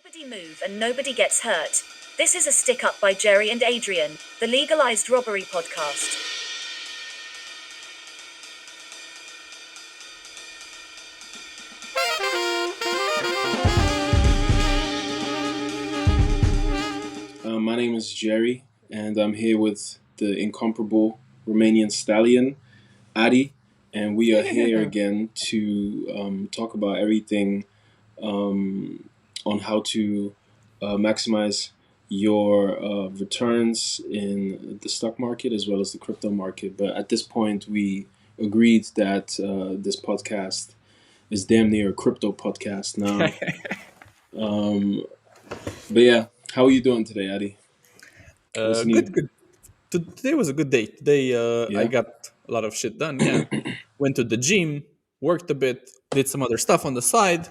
Nobody move and nobody gets hurt. This is a stick up by Jerry and Adrian, the Legalized Robbery podcast. My name is Jerry, and I'm here with the incomparable Romanian stallion, Adi, and we are here again to talk about everything on how to maximize your returns in the stock market as well as the crypto market. But at this point, we agreed that this podcast is damn near a crypto podcast now. But yeah, how are you doing today, Adi? What's new? Good. Today was a good day. Today I Yeah? got a lot of shit done. Yeah, went to the gym, worked a bit, did some other stuff on the side,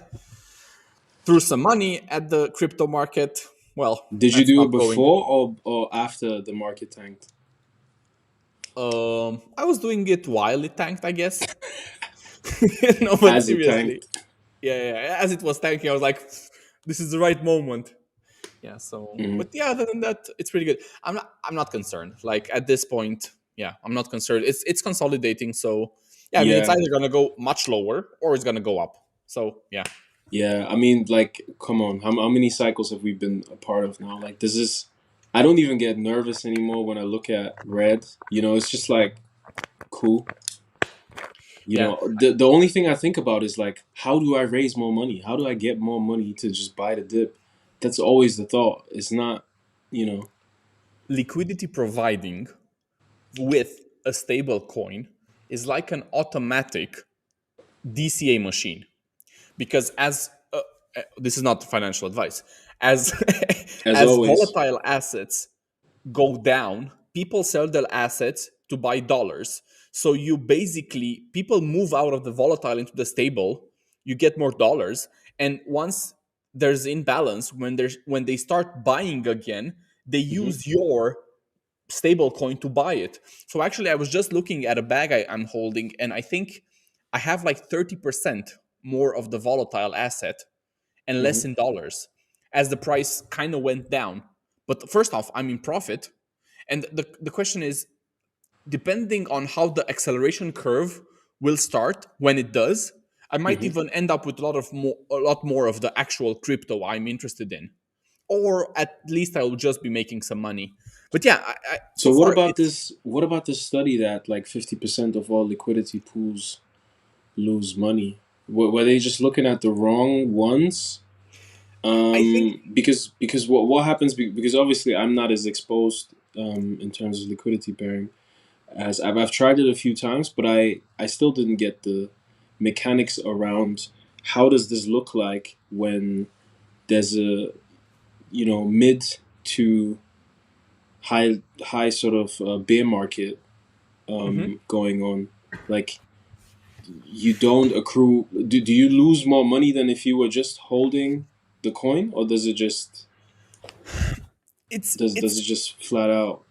threw some money at the crypto market. Well, Did you that's do it not going. before or after the market tanked? I was doing it while it tanked, I guess. No, but As it seriously, tanked? yeah. As it was tanking, I was like, "This is the right moment." Yeah. So, Hmm. but yeah, other than that, it's pretty good. I'm not concerned. Like at this point, yeah, I'm not concerned. It's consolidating. So yeah, I mean, it's Yeah, either gonna go much lower or it's gonna go up. So yeah, yeah. I mean, like, come on. How many cycles have we been a part of now? Like, this is. I don't even get nervous anymore when I look at red. You know, it's just like, cool. You yeah. know, the only thing I think about is like, how do I raise more money? How do I get more money to just buy the dip? That's always the thought. It's not, you know. Liquidity providing with a stable coin is like an automatic DCA machine because this is not financial advice as As as always. volatile assets go down, people sell their assets to buy dollars. So you basically people move out of the volatile into the stable, you get more dollars, and once there's imbalance, when they start buying again, they Hmm. use your stable coin to buy it. So actually I was just looking at a bag I'm holding, and I think I have like 30% more of the volatile asset and Hmm. less in dollars as the price kind of went down. But first off, I'm in profit. And the question is, depending on how the acceleration curve will start when it does, I might Hmm. even end up with a lot more of the actual crypto I'm interested in. Or at least I will just be making some money. But yeah, So so what far about it's this? What about this study that like 50% of all liquidity pools lose money? Were they just looking at the wrong ones? I think Because what happens? Because obviously I'm not as exposed in terms of liquidity pairing as I've tried it a few times, but I still didn't get the mechanics around how does this look like when there's a mid to high sort of bear market mhm. going on. Like you don't accrue. Do you lose more money than if you were just holding the coin, or does it just it's does it's it just flat out?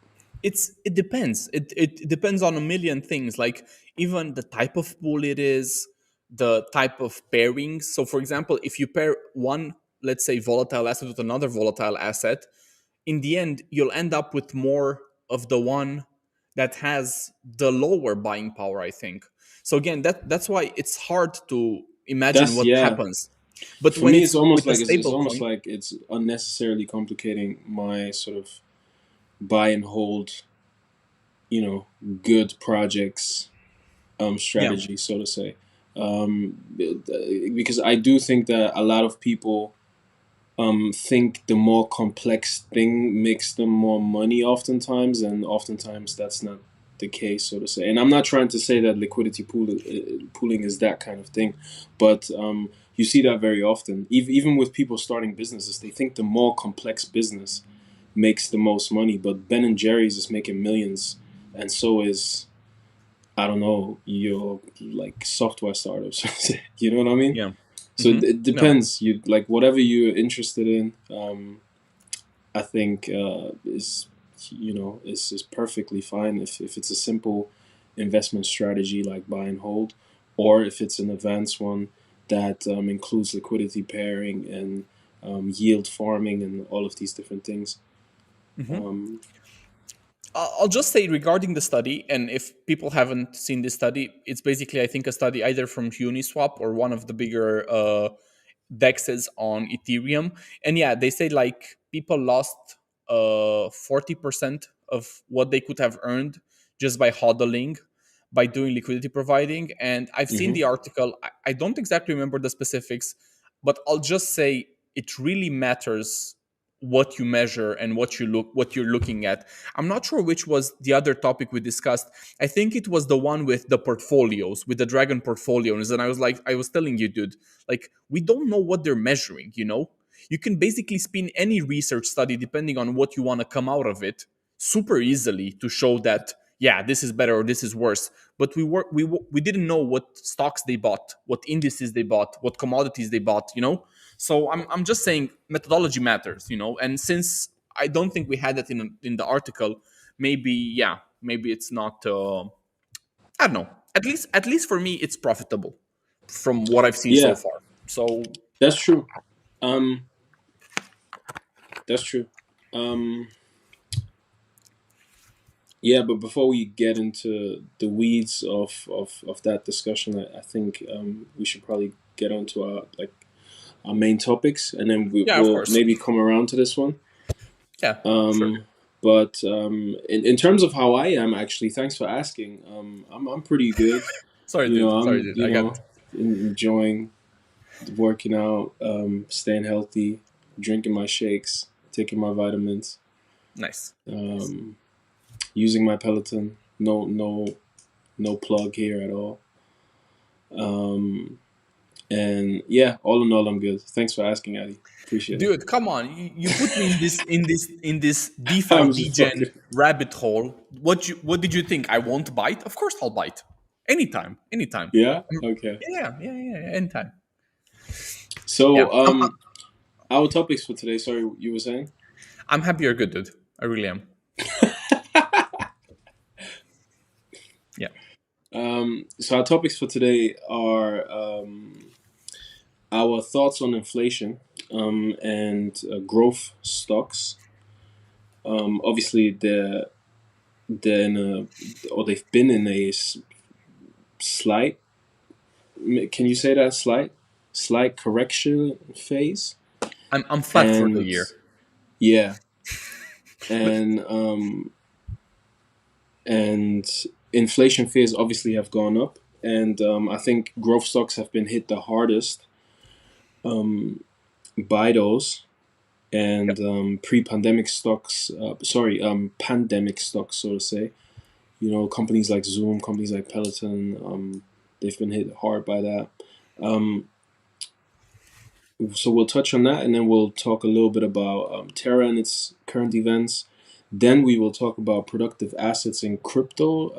it depends. It depends on a million things, like even the type of pool it is, the type of pairings. So for example, if you pair one, let's say, volatile asset with another volatile asset, in the end you'll end up with more of the one that has the lower buying power, I think. So again, that's why it's hard to imagine That's what yeah. happens. But For when me, it's it's almost with a like it's stable almost coin, like it's unnecessarily complicating my sort of buy and hold, good projects yeah. strategy, so to say. Because I do think that a lot of people think the more complex thing makes them more money oftentimes, and oftentimes that's not the case, so to say. And I'm not trying to say that pooling is that kind of thing, but you see that very often. Even with people starting businesses, they think the more complex business makes the most money, but Ben and Jerry's is making millions, and so is, I don't know, your like software startups. You know what I mean? Yeah. So it No. depends. You like whatever you're interested in. I think is perfectly fine if it's a simple investment strategy like buy and hold, or if it's an advanced one that includes liquidity pairing and yield farming and all of these different things. I'll just say regarding the study, and if people haven't seen this study, it's basically, I think, a study either from Uniswap or one of the bigger dexes on Ethereum. And yeah, they say like people lost 40% of what they could have earned just by hodling, by doing liquidity providing. And I've seen Hmm. the article. I don't exactly remember the specifics, but I'll just say it really matters what you measure and what you're looking at. I'm not sure which was the other topic we discussed. I think it was the one with the portfolios, with the dragon portfolios. And I was like, I was telling you, dude, like we don't know what they're measuring, you know? You can basically spin any research study depending on what you want to come out of it super easily to show that yeah, this is better or this is worse. But we didn't know what stocks they bought, what indices they bought, what commodities they bought, you know. So I'm just saying methodology matters, you know. And since I don't think we had that in the article, maybe yeah, maybe it's not. I don't know. At least for me, it's profitable from what I've seen so Yeah, far. So that's true. Um, that's true. Um, yeah, but before we get into the weeds of that discussion, I think we should probably get onto our main topics, and then yeah, of we'll course. maybe come around to this one. Yeah, sure. Um, but in terms of how I am, actually, thanks for asking. I'm pretty good. Sorry, You know, dude. Sorry, I'm dude. I got it. enjoying working out, staying healthy, drinking my shakes, taking my vitamins, Nice. um, using my Peloton. No plug here at all. Um, and yeah, all in all, I'm good. Thanks for asking, Addy. Appreciate it. Dude, come on! You put me in this I'm DeFi just degen fucking. rabbit hole. What did you think? I won't bite? Of course I'll bite. Anytime, anytime. Yeah. Um, Okay. yeah, anytime. Yeah, So, our topics for today. Sorry, you were saying. I'm happy you're good, dude. I really am. Yeah. So our topics for today are our thoughts on inflation and growth stocks. Obviously, they're in or they've been in a slight. Can you say that slight correction phase? I'm flat for the And year. yeah, But and and inflation fears obviously have gone up, and I think growth stocks have been hit the hardest by those. And yep. pre-pandemic stocks, pandemic stocks, so to say. You know, companies like Zoom, companies like Peloton, they've been hit hard by that. Um, so we'll touch on that, and then we'll talk a little bit about Terra and its current events. Then we will talk about productive assets in crypto,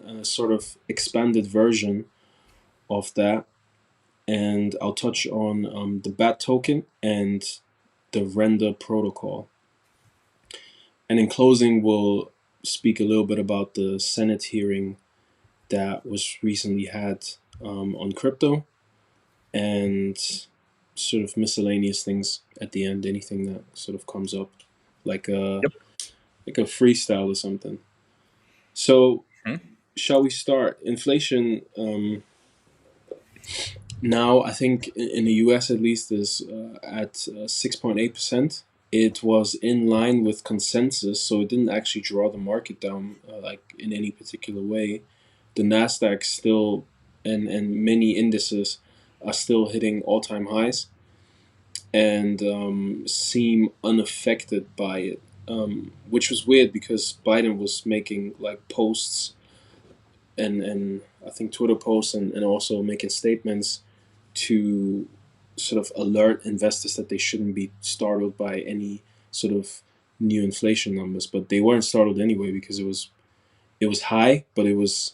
a sort of expanded version of that. And I'll touch on the BAT token and the render protocol. And in closing, we'll speak a little bit about the Senate hearing that was recently had on crypto and sort of miscellaneous things at the end, anything that sort of comes up, like a Yep. like a freestyle or something. So, Hmm? shall we start? Inflation now, I think in the U.S. at least, is at 6.8%. It was in line with consensus, so it didn't actually draw the market down like in any particular way. The Nasdaq still and many indices are still hitting all-time highs and seem unaffected by it, which was weird because Biden was making like posts and I think Twitter posts and also making statements to sort of alert investors that they shouldn't be startled by any sort of new inflation numbers, but they weren't startled anyway because it was high, but it was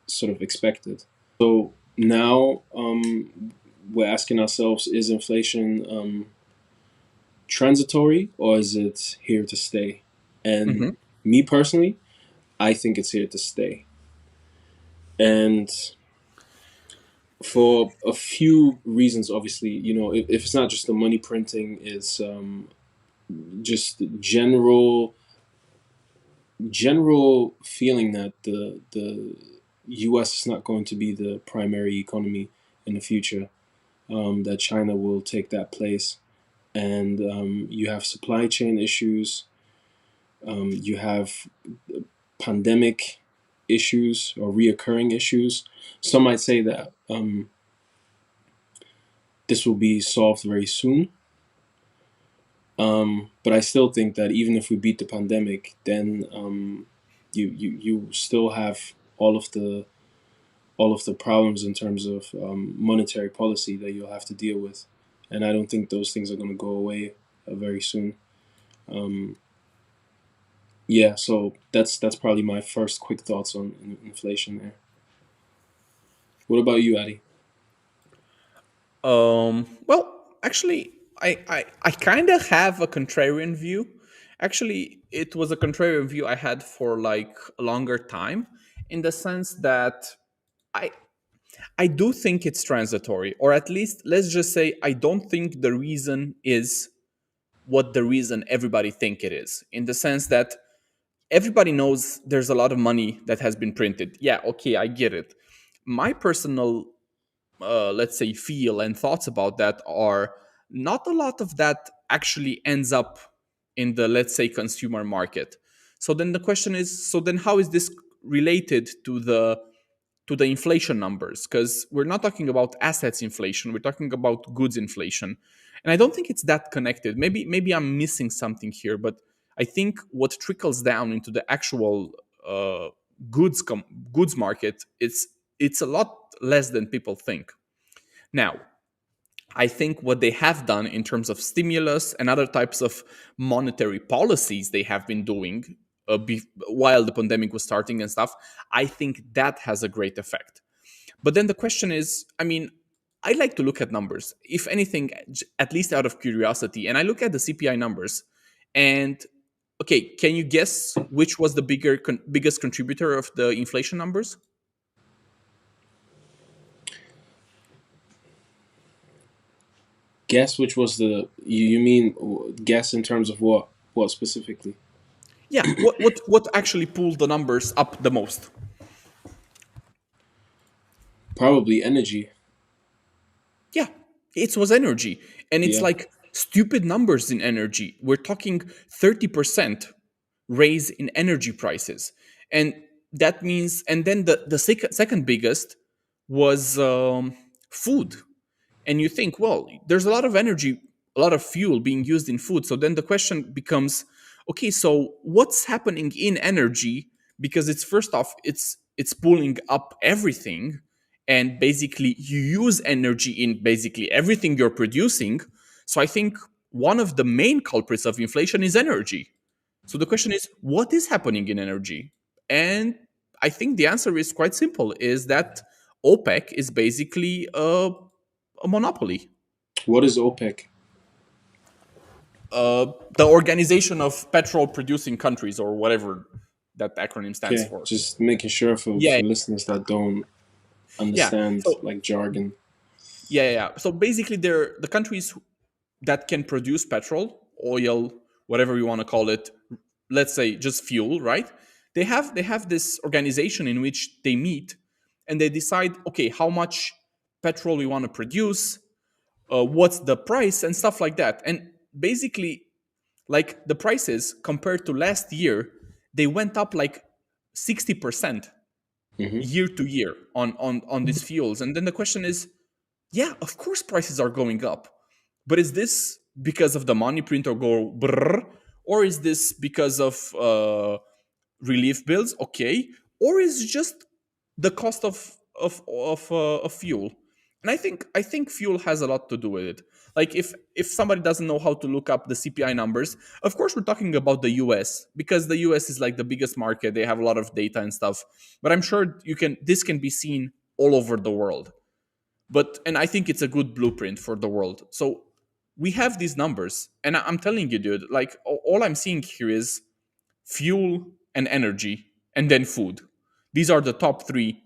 sort of expected. So now we're asking ourselves: is inflation transitory or is it here to stay? And Mm-hmm. me personally, I think it's here to stay. And for a few reasons. Obviously, if it's not just the money printing, it's just general feeling that the U.S. is not going to be the primary economy in the future. That China will take that place, and you have supply chain issues. You have pandemic issues or reoccurring issues. Some might say that this will be solved very soon. But I still think that even if we beat the pandemic, then you still have all of the problems in terms of monetary policy that you'll have to deal with, and I don't think those things are going to go away very soon. Um, yeah, so that's probably my first quick thoughts on inflation there. What about you, Addy? Well, actually, I kind of have a contrarian view. Actually, it was a contrarian view I had for like a longer time, in the sense that I I do think it's transitory, or at least let's just say I don't think the reason is what the reason everybody think it is. In the sense that everybody knows there's a lot of money that has been printed. Yeah, okay, I get it. My personal let's say feel and thoughts about that are not a lot of that actually ends up in the, let's say, consumer market. So then the question is, so then how is this related to the inflation numbers? Because we're not talking about assets inflation, we're talking about goods inflation. And I don't think it's that connected. Maybe I'm missing something here, but I think what trickles down into the actual uh, goods goods market, it's a lot less than people think. Now, I think what they have done in terms of stimulus and other types of monetary policies they have been doing while the pandemic was starting and stuff, I think that has a great effect. But then the question is, I mean, I like to look at numbers, if anything, at least out of curiosity. And I look at the CPI numbers, and okay, can you guess which was the biggest contributor of the inflation numbers? Guess which was you mean guess in terms of what specifically? Yeah, what actually pulled the numbers up the most? Probably energy. Yeah, it was energy. And it's Yeah. like stupid numbers in energy. We're talking 30% raise in energy prices. And that means, and then the second biggest was food. And you think, well, there's a lot of energy, a lot of fuel being used in food. So then the question becomes, okay, so what's happening in energy? Because it's, first off, it's pulling up everything, and basically you use energy in basically everything you're producing. So I think one of the main culprits of inflation is energy. So the question is, what is happening in energy? And I think the answer is quite simple: is that OPEC is basically a monopoly. What is OPEC? The Organization of Petrol Producing Countries, or whatever that acronym stands Okay, for. just making sure for Yeah, for listeners that don't yeah. understand So like jargon. yeah. So basically, they're the countries that can produce petrol, oil, whatever you want to call it. Let's say just fuel, right? They have this organization in which they meet, and they decide, okay, how much petrol we want to produce, what's the price, and stuff like that. And basically, like, the prices compared to last year, they went up like 60% Hmm. year to year on these fuels. And then the question is, yeah, of course prices are going up. But is this because of the money printer go brrr, or is this because of relief bills? Okay, or is it just the cost of fuel? And I think fuel has a lot to do with it. Like, if somebody doesn't know how to look up the CPI numbers, of course we're talking about the US, because the US is like the biggest market. They have a lot of data and stuff. But I'm sure this can be seen all over the world. But, and I think it's a good blueprint for the world. So we have these numbers, and I'm telling you, dude, like, all I'm seeing here is fuel and energy, and then food. These are the top three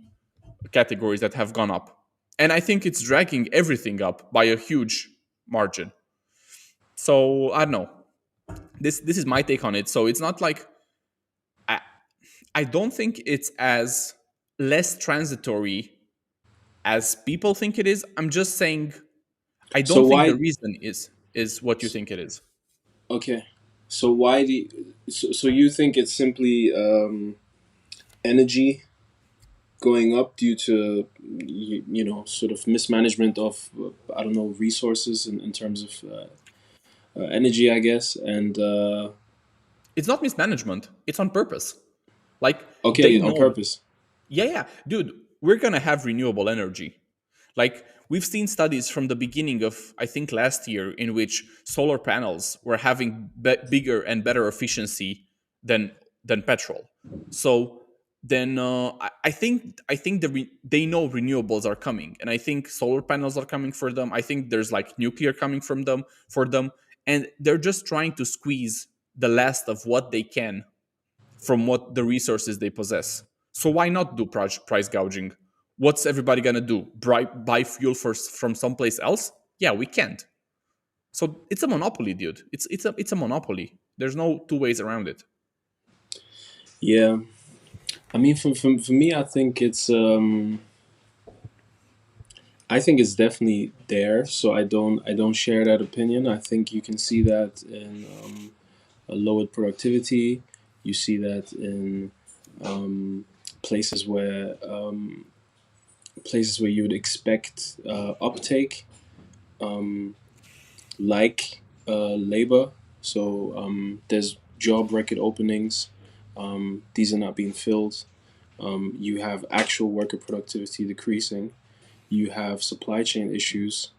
categories that have gone up. and I think it's dragging everything up by a huge margin. So I don't know. This is my take on it. So it's not like I I don't think it's as less transitory as people think it is. I'm just saying I So don't think the why? reason is what you think it is. Okay. So why do so you think it's simply energy going up due to sort of mismanagement of I don't know resources in terms of energy, I guess, and It's not mismanagement. It's on purpose. Like they okay, on know. purpose. Yeah, yeah, dude, we're gonna have renewable energy. Like we've seen studies from the beginning of I think last year in which solar panels were having bigger and better efficiency than petrol. So then I think they know renewables are coming, and I think solar panels are coming for them. I think there's like nuclear coming from them for them, and they're just trying to squeeze the last of what they can from what the resources they possess. So why not do price gouging? What's everybody gonna do? Buy fuel from someplace else? Yeah, we can't. So it's a monopoly, dude. It's a monopoly. There's no two ways around it. Yeah, I mean, for me, I think it's definitely there. So I don't share that opinion. I think you can see that in a lowered productivity. You see that in places where you would expect uptake, like labor. So there's job record openings. These are not being filled. You have actual worker productivity decreasing. You have supply chain issues,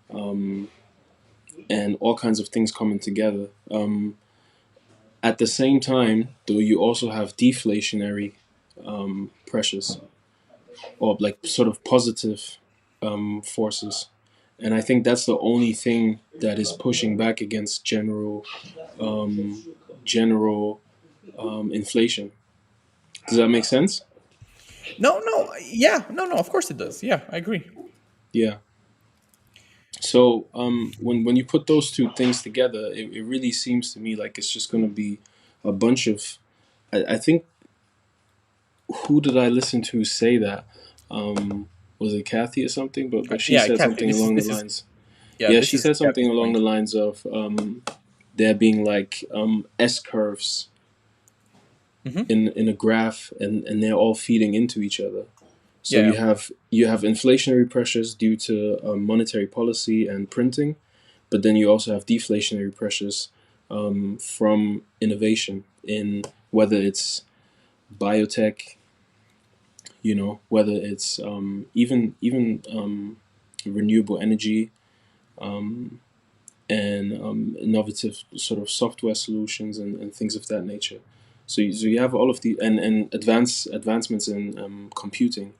and all kinds of things coming together. At the same time, though, you also have deflationary pressures, or like sort of positive forces. And I think that's the only thing that is pushing back against general inflation. Does that make sense? No, no, yeah, no, no. Of course it does. Yeah, I agree. Yeah. So when you put those two things together, it really seems to me like it's just going to be a bunch of. I think, who did I listen to say that? Was it Kathy or something? But she Yeah, said Kathy. something This is along the this is lines. yeah. Yeah, This she is said something Kathy's along point. the lines of there being like S curves in a graph, and they're all feeding into each other. So Yeah, you have inflationary pressures due to monetary policy and printing, but then you also have deflationary pressures from innovation in whether it's biotech, whether it's even renewable energy, and innovative sort of software solutions and things of that nature. So you have all of the and advancements in computing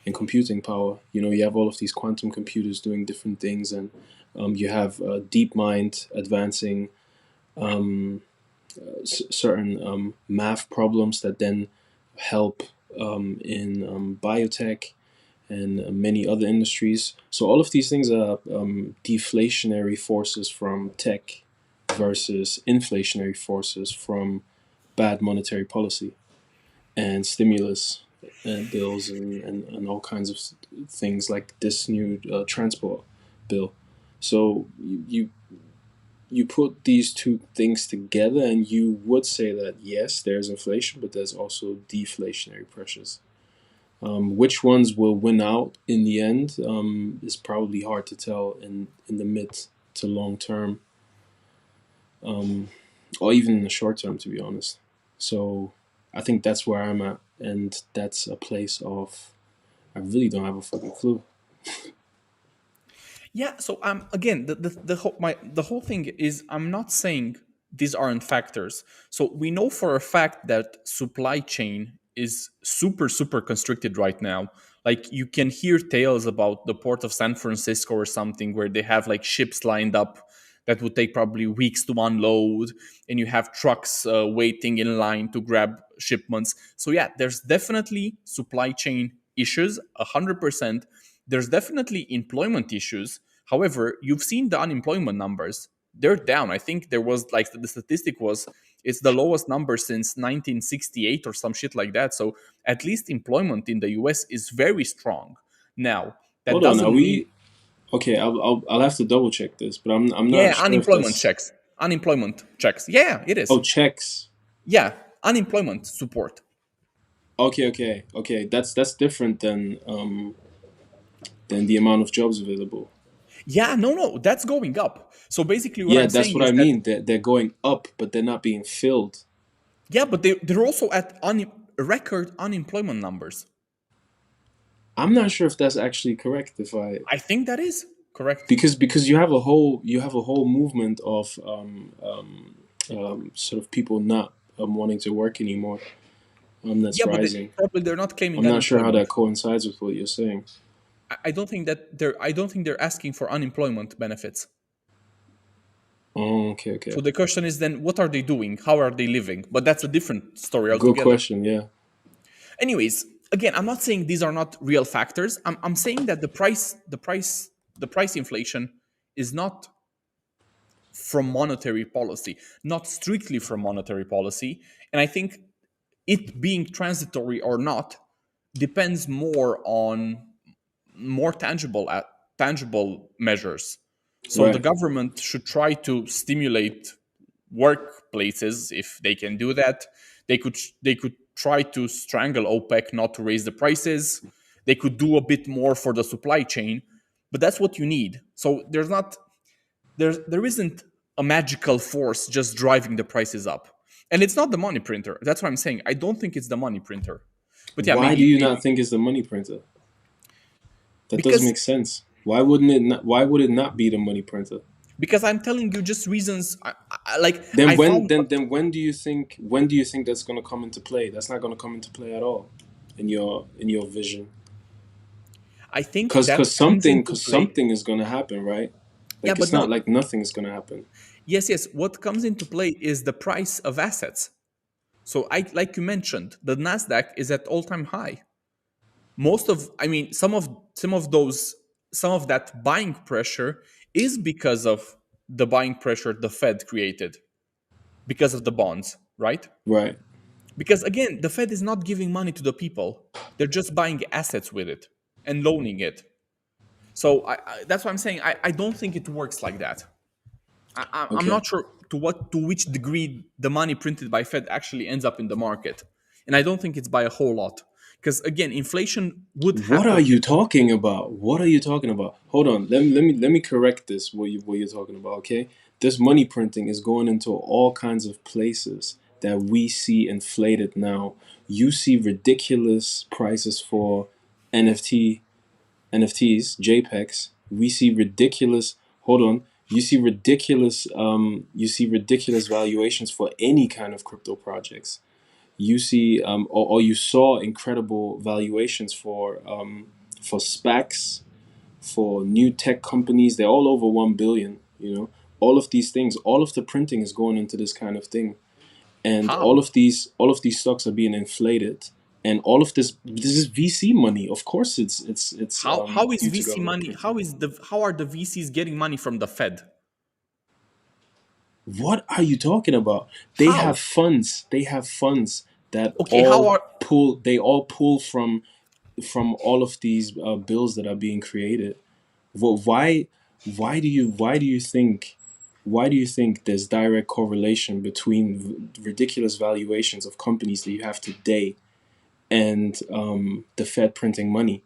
and computing power. You have all of these quantum computers doing different things, and you have DeepMind advancing certain math problems that then help in biotech and many other industries. So all of these things are deflationary forces from tech versus inflationary forces from bad monetary policy and stimulus and bills and all kinds of things like this new transport bill. So you put these two things together and you would say that yes, there's inflation, but there's also deflationary pressures. Which ones will win out in the end is probably hard to tell in the mid to long term, or even in the short term, to be honest. So I think that's where I'm at, and that's a place of I really don't have a fucking clue. yeah. So again, the whole thing is I'm not saying these aren't factors. So we know for a fact that supply chain is super constricted right now. Like you can hear tales about the port of San Francisco or something where they have like ships lined up that would take probably weeks to unload, and you have trucks waiting in line to grab shipments. So yeah, there's definitely supply chain issues, 100%. There's definitely employment issues. However, you've seen the unemployment numbers. They're down. I think there was like the statistic was it's the lowest number since 1968 or some shit like that. So at least employment in the US is very strong. Now, that Hold on, are doesn't mean we okay? I'll have to double check this, but I'm not yeah, sure if that's unemployment checks. Yeah, it is. checks. Yeah, unemployment support. Okay. That's different than the amount of jobs available. Yeah, no, that's going up. So basically, what Yeah, I'm that's saying what I is that mean. They're going up, but they're not being filled. yeah, but they're also at record unemployment numbers. I'm not sure if that's actually correct. If I I think that is correct. because you have a whole movement of sort of people not wanting to work anymore. That's Yeah, but rising. probably they're not claiming I'm not sure how that unemployment. coincides with what you're saying. I don't think that they're. I don't think they're asking for unemployment benefits. Oh, okay. So the question is then, what are they doing? How are they living? But that's a different story Good altogether. question. Yeah. Anyways, again, I'm not saying these are not real factors. I'm saying that the price inflation is not from monetary policy, not strictly from monetary policy. And I think it being transitory or not depends more on more tangible measures. So the Right. government should try to stimulate workplaces if they can do that. They could try to strangle OPEC not to raise the prices. They could do a bit more for the supply chain, but that's what you need. So there isn't a magical force just driving the prices up. And it's not the money printer. That's what I'm saying. I don't think it's the money printer. But yeah, Why do maybe you not maybe think it's the money printer? That doesn't because make sense. Why wouldn't it? Why would it not be the money printer? because I'm telling you just reasons. Like Then I when found, then when do you think that's going to come into play? That's not going to come into play at all in your vision. I think Cause that cause comes something into cause play. something is going to happen, right? Yeah, Like but it's no. not like nothing is going to happen. Yes. What comes into play is the price of assets. So like you mentioned, the Nasdaq is at all-time high. I mean, some of that buying pressure is because of the buying pressure the Fed created because of the bonds, right? Right. Because again, the Fed is not giving money to the people; they're just buying assets with it and loaning it. So that's what I'm saying. I don't think it works like that. I'm Okay. not sure to which degree the money printed by Fed actually ends up in the market, and I don't think it's by a whole lot. Because again, inflation would What are happen. you talking about? What are you talking about? Hold on. Let me correct this. What you're talking about? Okay. This money printing is going into all kinds of places that we see inflated now. You see ridiculous prices for NFT NFTs, JPEGs. We see ridiculous. Hold on. You see ridiculous valuations for any kind of crypto projects. You see or you saw incredible valuations for SPACs, for new tech companies. They're all over 1 billion. All of these things, all of the printing is going into this kind of thing, and all How? of these stocks are being inflated, and all of this is VC money. Of course, it's How is due to VC government money? printing. How are the VCs getting money from the Fed? What are you talking about? They have How? funds. They have funds that Okay, how all are pull. They all pull from all of these bills that are being created. Well, why do you think there's direct correlation between ridiculous valuations of companies that you have today and the Fed printing money?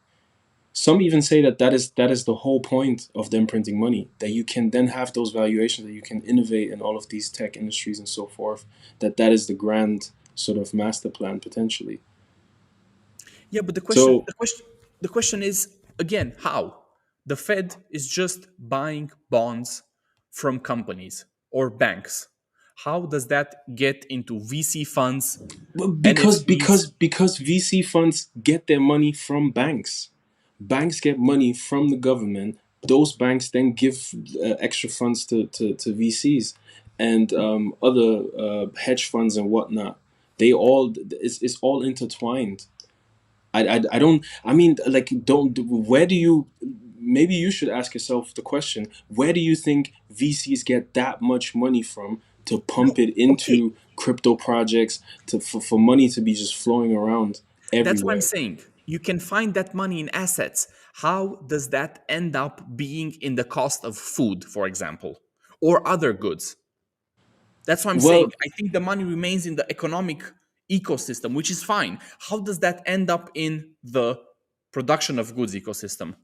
Some even say that is the whole point of them printing money, that you can then have those valuations, that you can innovate in all of these tech industries and so forth. That is the grand sort of master plan potentially. yeah, but So the question is again, how? The Fed is just buying bonds from companies or banks. How does that get into VC funds, well, because NFTs? because because VC funds get their money from banks. Banks get money from the government. Those banks then give extra funds to VCs and other hedge funds and whatnot. It's all intertwined. I don't. I mean, like, don't. Where do you? Maybe you should ask yourself the question: where do you think VCs get that much money from to No, pump it okay, into crypto projects for money to be just flowing around that's what I'm everywhere? saying. You can find that money in assets. How does that end up being in the cost of food, for example, or other goods? That's what I'm saying. Well, I think the money remains in the economic ecosystem, which is fine. How does that end up in the production of goods ecosystem?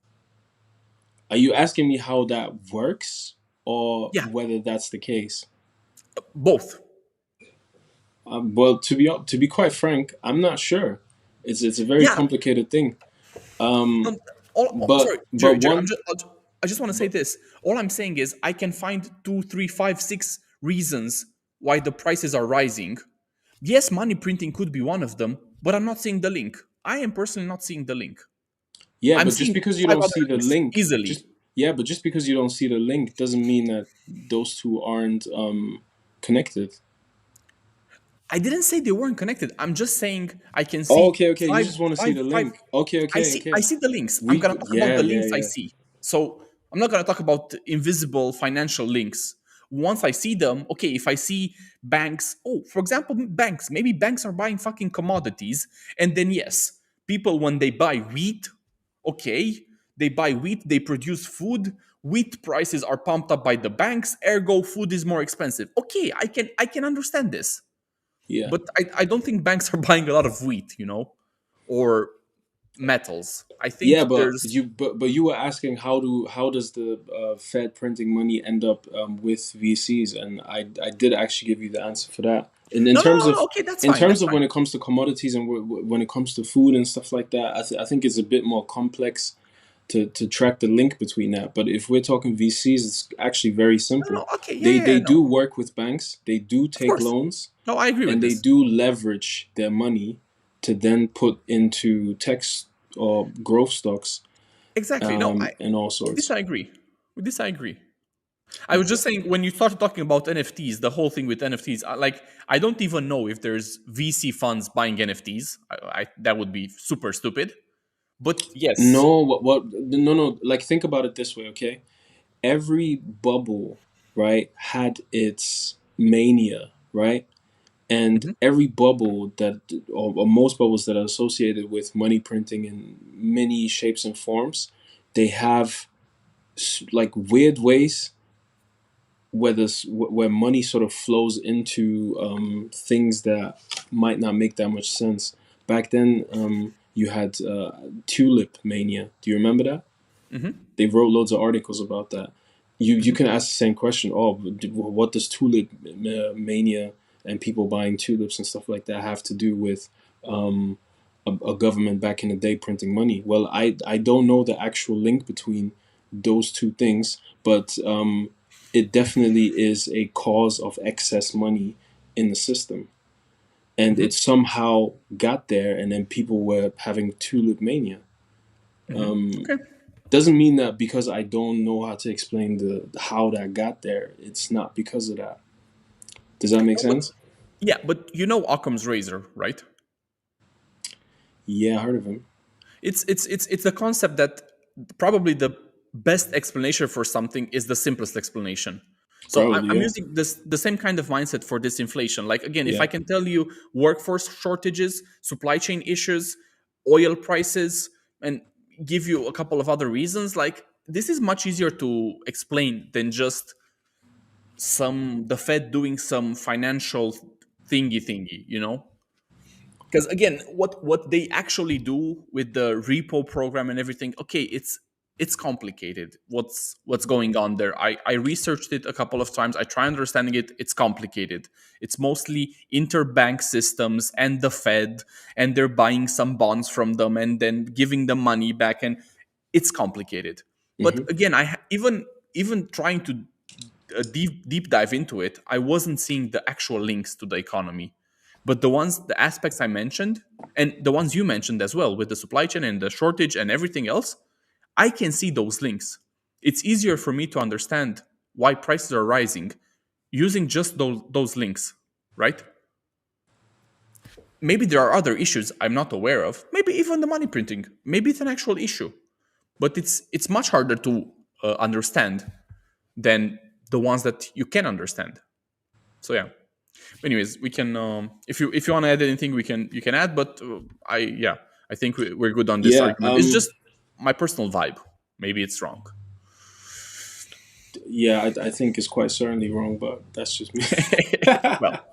are you asking me how that works, or Yeah, whether that's the case? both. Well, to be quite frank, I'm not sure. It's a very Yeah. complicated thing. Um, sorry, But Jerry. one, I just want to say but this. All I'm saying is I can find two, three, five, six reasons why the prices are rising. Yes, money printing could be one of them, but I'm not seeing the link. I am personally not seeing the link. yeah, I'm but just seeing because you five don't other see the links link, easily. just yeah, but just because you don't see the link doesn't mean that those two aren't connected. I didn't say they weren't connected. I'm just saying I can Oh, see okay, okay. You just want to see the five. link. Okay, okay, I okay. see the links. I'm We gonna talk about yeah, the yeah, links I yeah, see. So I'm not gonna talk about invisible financial links. Once I see them, okay, if I see banks, oh, for example, banks, maybe banks are buying fucking commodities, and then yes, people when they buy wheat, okay, they buy wheat, they produce food, wheat prices are pumped up by the banks, ergo food is more expensive. Okay, I can understand this. yeah. But I don't think banks are buying a lot of wheat, or metals. I Yeah, think there's but you were asking how does the Fed printing money end up with VCs, and I did actually give you the answer for that. And no, no, no, no. Okay, that's in fine. terms That's of fine. when it comes to commodities and when it comes to food and stuff like that, I think it's a bit more complex to track the link between that. But if we're talking VCs, it's actually very No, no. simple. Okay, yeah, yeah, yeah, They no, do work with banks, they do of take course. loans, No, I agree with and they this. do leverage their money to then put into tech or growth stocks, Exactly. No, and all with this sorts. I agree. With this I agree. I was just saying when you started talking about NFTs, the whole thing with NFTs, I don't even know if there's VC funds buying NFTs. That would be super stupid. But yes. No, no, no. Like, think about it this way, okay? Every bubble, right, had its mania, right? And Mhm, every bubble that, or most bubbles that are associated with money printing in many shapes and forms, they have like weird ways where where money sort of flows into things that might not make that much sense. Back then, you had tulip mania. Do you remember that? mhm, They wrote loads of articles about that. You mhm, can ask the same question. Oh, what does tulip mania and people buying tulips and stuff like that have to do with um, a government back in the day printing money? Well, I don't know the actual link between those two things, but it definitely is a cause of excess money in the system, and mhm, it somehow got there, and then people were having tulip mania. mhm. Okay. Doesn't mean that because I don't know how to explain the how that got there, it's not because of that. Does that make No, but sense? yeah, but you know Occam's razor, right? Yeah, I heard of him. It's the concept that probably the best explanation for something is the simplest explanation. So Probably, I'm yeah. using this the same kind of mindset for this inflation. Like again, if Yeah. I can tell you workforce shortages, supply chain issues, oil prices, and give you a couple of other reasons, like this is much easier to explain than just the Fed doing some financial thingy. Because again, what they actually do with the repo program and everything, okay, it's complicated what's going on there. I researched it a couple of times. I try understanding it. It's complicated. It's mostly interbank systems and the Fed, and they're buying some bonds from them and then giving them money back, and it's complicated. But Hmm. again, even trying to deep dive into it, I wasn't seeing the actual links to the economy. But the aspects I mentioned, and the ones you mentioned as well, with the supply chain and the shortage and everything else, I can see those links. It's easier for me to understand why prices are rising using just those links, right? maybe there are other issues I'm not aware of. Maybe even the money printing. Maybe it's an actual issue, but it's much harder to understand than the ones that you can understand. So yeah. Anyways, we can if you want to add anything, you can add. But I think we're good on this Yeah, argument. It's just my personal vibe. Maybe it's wrong. yeah, I think it's quite certainly wrong, but that's just me. Well,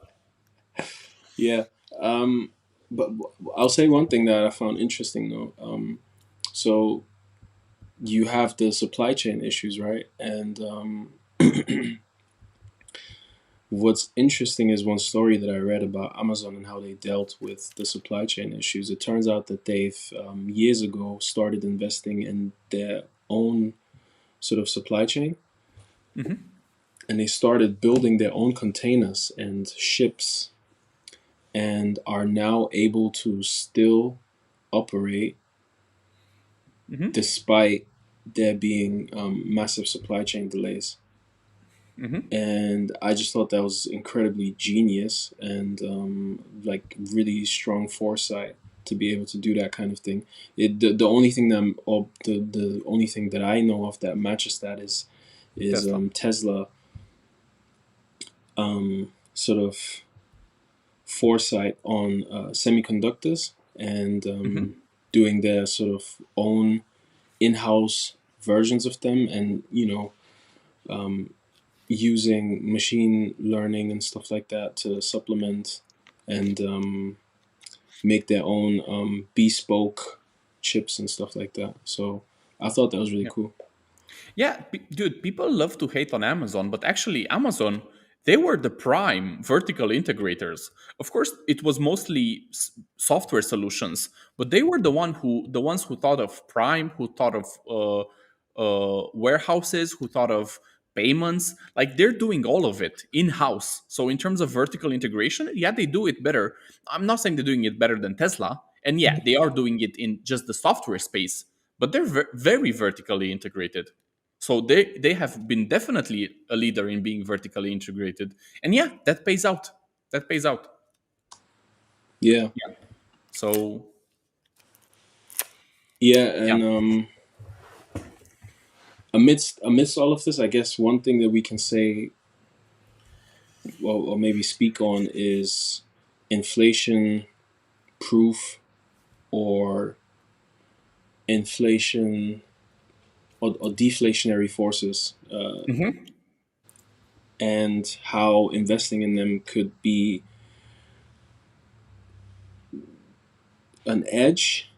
Yeah, um, but I'll say one thing that I found interesting though. So you have the supply chain issues, right? And what's interesting is one story that I read about Amazon and how they dealt with the supply chain issues. It turns out that they've years ago started investing in their own sort of supply chain, and they started building their own containers and ships, and are now able to still operate despite there being massive supply chain delays. And I just thought that was incredibly genius and like really strong foresight to be able to do that kind of thing. The only thing that the only thing that I know of that matches that is Tesla. Tesla sort of foresight on semiconductors and doing their sort of own in-house versions of them, and using machine learning and stuff like that to supplement and make their own bespoke chips and stuff like that. So I thought that was really cool. Yeah, dude, people love to hate on Amazon, but actually, Amazon, they were the prime vertical integrators. Of course, it was mostly software solutions, but they were the ones who thought of Prime, who thought of warehouses, who thought of payments. Like they're doing all of it in house. So in terms of vertical integration, yeah, they do it better. I'm not saying they're doing it better than Tesla, and yeah, they are doing it in just the software space, but they're very vertically integrated. So they have been definitely a leader in being vertically integrated, and yeah, that pays out. That pays out. Yeah, So yeah, yeah. and amidst all of this, I guess one thing that we can say, well, or maybe speak on, is inflation proof or inflation or deflationary forces, and how investing in them could be an edge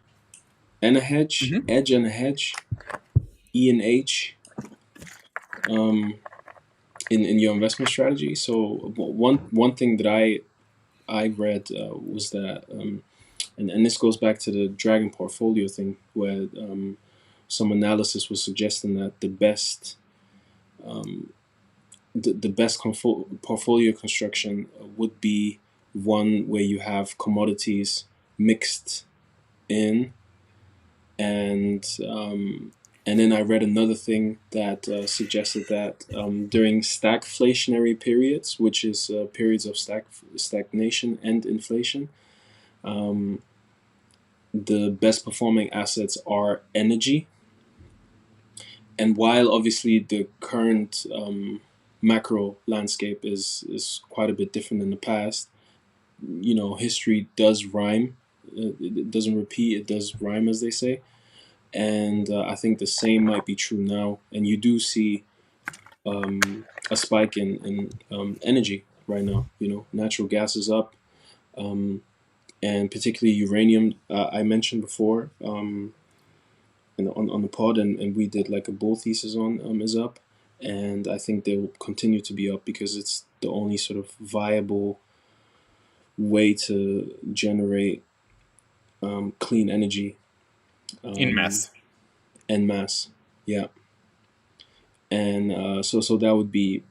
and a hedge, edge and a hedge, E and H, in your investment strategy. So one thing that I read was that, and this goes back to the dragon portfolio thing, where some analysis was suggesting that the best portfolio construction would be one where you have commodities mixed in, and and then I read another thing that suggested that during stagflationary periods, which is periods of stagnation and inflation, the best performing assets are energy. And while obviously the current macro landscape is quite a bit different than the past, history does rhyme. It doesn't repeat, it does rhyme, as they say. And I think the same might be true now. And you do see a spike in energy right now. Natural gas is up, and particularly uranium. I mentioned before on the pod, and we did like a bull thesis on, is up. And I think they will continue to be up because it's the only sort of viable way to generate clean energy In mass. en masse. Yeah. And so that would be,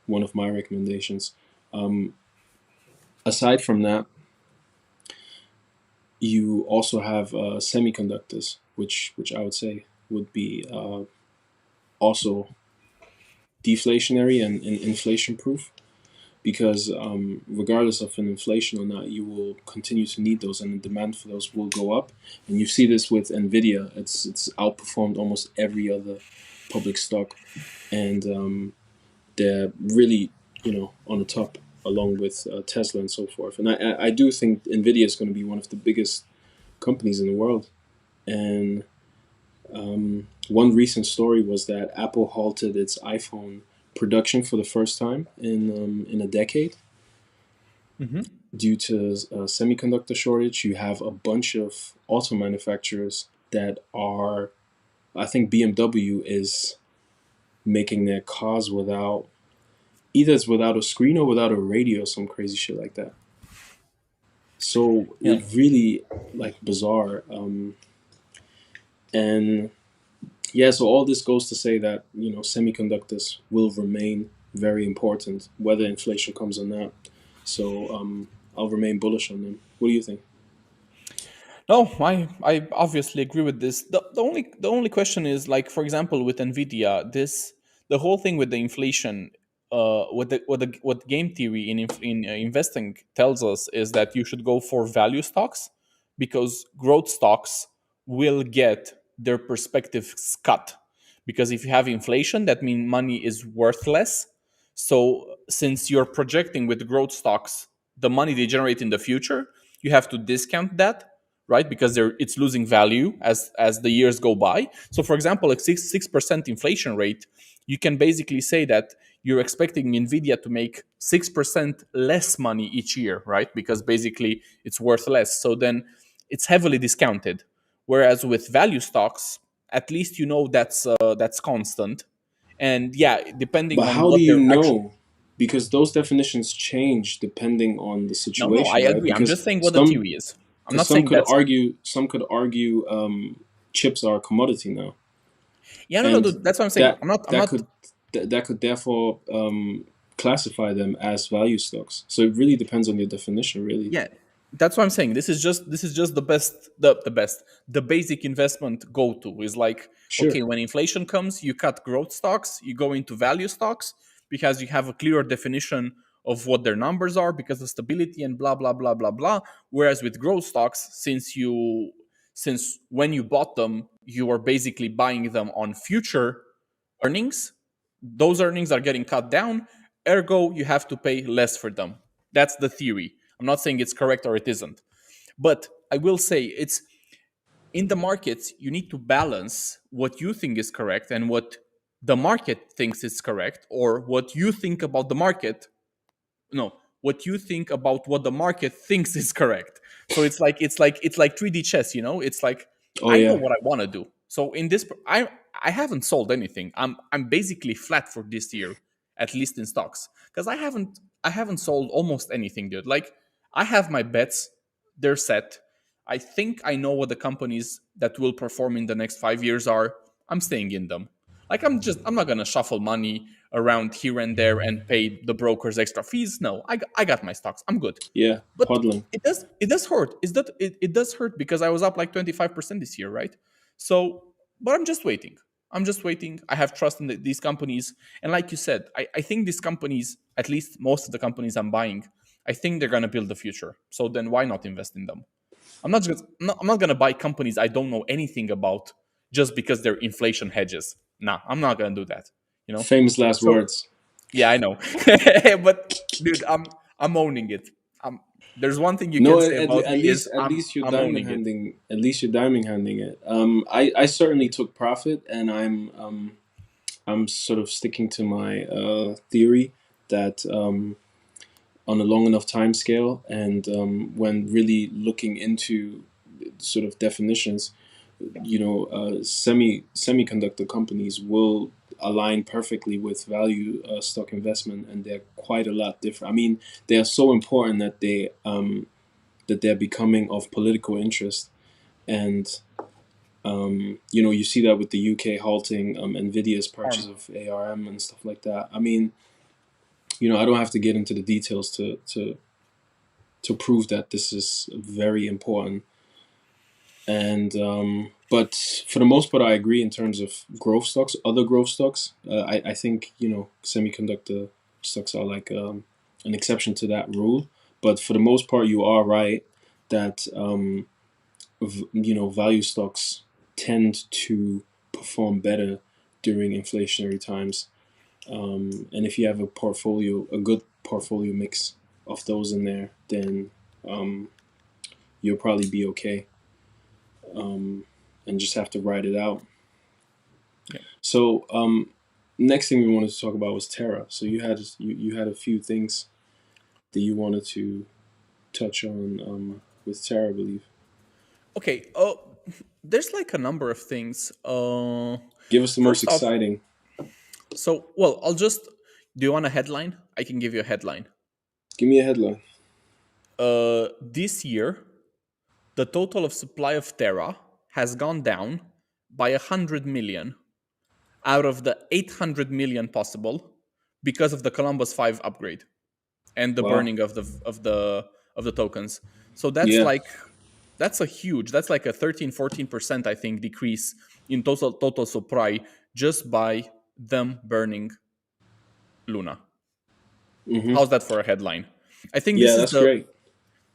one of my recommendations. Aside from that, you also have semiconductors, which I would say would be also deflationary and inflation proof. because regardless of an inflation or not, you will continue to need those, and the demand for those will go up. And you see this with Nvidia; it's outperformed almost every other public stock, and they're really on the top along with Tesla and so forth. And I do think Nvidia is going to be one of the biggest companies in the world. And one recent story was that Apple halted its iPhone production for the first time in a decade due to a semiconductor shortage. You have a bunch of auto manufacturers that are, I think BMW is making their cars without, either it's without a screen or without a radio, some crazy shit like that. So Yeah. it really like bizarre. And yeah, so all this goes to say that semiconductors will remain very important whether inflation comes or not. So I'll remain bullish on them. What do you think? No, I obviously agree with this. The only question is, like, for example, with Nvidia, the whole thing with the inflation, what game theory in investing tells us is that you should go for value stocks, because growth stocks will get their perspectives cut, because if you have inflation, that means money is worth less. So since you're projecting with growth stocks the money they generate in the future, you have to discount that, right? Because it's losing value as the years go by. So, for example, a 6% inflation rate, you can basically say that you're expecting Nvidia to make 6% less money each year, right? Because basically it's worth less. So then it's heavily discounted. Whereas with value stocks, at least that's constant. And yeah, depending But on how do what you they're actually. know? Because those definitions change depending on the No, I situation, right? agree. I'm Because just saying what the theory is. I'm not some saying could that's. argue chips are a commodity now, Yeah, no, no, and dude, that's what I'm saying. that I'm not. I'm that not. could that could therefore classify them as value stocks. So it really depends on your definition, really. Yeah, that's what I'm saying. This is just the basic investment go to is like, Sure. okay, when inflation comes, you cut growth stocks, you go into value stocks, because you have a clearer definition of what their numbers are because of stability and blah blah blah blah blah. Whereas with growth stocks, since when you bought them, you are basically buying them on future earnings. Those earnings are getting cut down, ergo you have to pay less for them. That's the theory. I'm not saying it's correct or it isn't, but I will say it's in the markets. You need to balance what you think is correct and what the market thinks is correct, or what you think about the market. No, what you think about what the market thinks is correct. So it's like 3D chess. It's like, Oh I know yeah. what I want to do. So in this, I haven't sold anything. I'm basically flat for this year, at least in stocks, because I haven't sold almost anything, dude. Like, I have my bets, they're set. I think I know what the companies that will perform in the next 5 years are. I'm staying in them. Like, I'm not gonna shuffle money around here and there and pay the brokers extra fees. No, I got my stocks. I'm good. Yeah. But Hodling. it does hurt. Is that it does hurt because I was up like 25% this year, right? So, but I'm just waiting. I'm just waiting. I have trust in these companies, and like you said, I think these companies, at least most of the companies I'm buying, I think they're gonna build the future. So then why not invest in them? I'm not gonna buy companies I don't know anything about just because they're inflation hedges. Nah, I'm not gonna do that. You know. Famous last So words. yeah, I know, but dude, I'm owning it. There's one thing you No, can say about at me least is at least you're I'm diamond owning it. handing. At least you're diamond handing it. I certainly took profit, and I'm sort of sticking to my theory that on a long enough time scale, and when really looking into sort of definitions, semiconductor companies will align perfectly with value stock investment, and they're quite a lot different. I mean, they are so important that they're becoming of political interest, and you see that with the UK halting Nvidia's purchase Arm. of ARM and stuff like that. I mean, I don't have to get into the details to prove that this is very important. And but for the most part, I agree in terms of growth stocks. Other growth stocks, I think semiconductor stocks are like an exception to that rule. But for the most part, you are right that value stocks tend to perform better during inflationary times. And if you have a good portfolio mix of those in there, then you'll probably be okay. And just have to ride it out. Yeah. So next thing we wanted to talk about was Terra. So you had a few things that you wanted to touch on with Terra, I believe. Okay. There's like a number of things. Give us the most First off, exciting. I'll just. Do you want a headline? I can give you a headline. Give me a headline. This year, the total of supply of Terra has gone down by 100 million out of the 800 million possible because of the Columbus 5 upgrade and the Wow. burning of the tokens. So Yeah. that's like a 13-14% I think decrease in total supply just by them burning Luna. Mm-hmm. How's that for a headline? I think Yeah, this is that's great.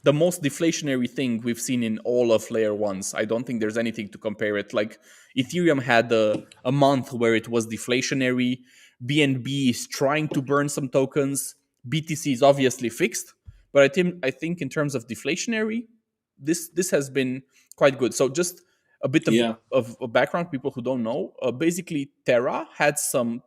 the most deflationary thing we've seen in all of layer ones. I don't think there's anything to compare it. Like Ethereum had a month where it was deflationary. BNB is trying to burn some tokens. BTC is obviously fixed, but I think in terms of deflationary, this has been quite good. So just a bit Yeah. of background, people who don't know. Basically, Terra had some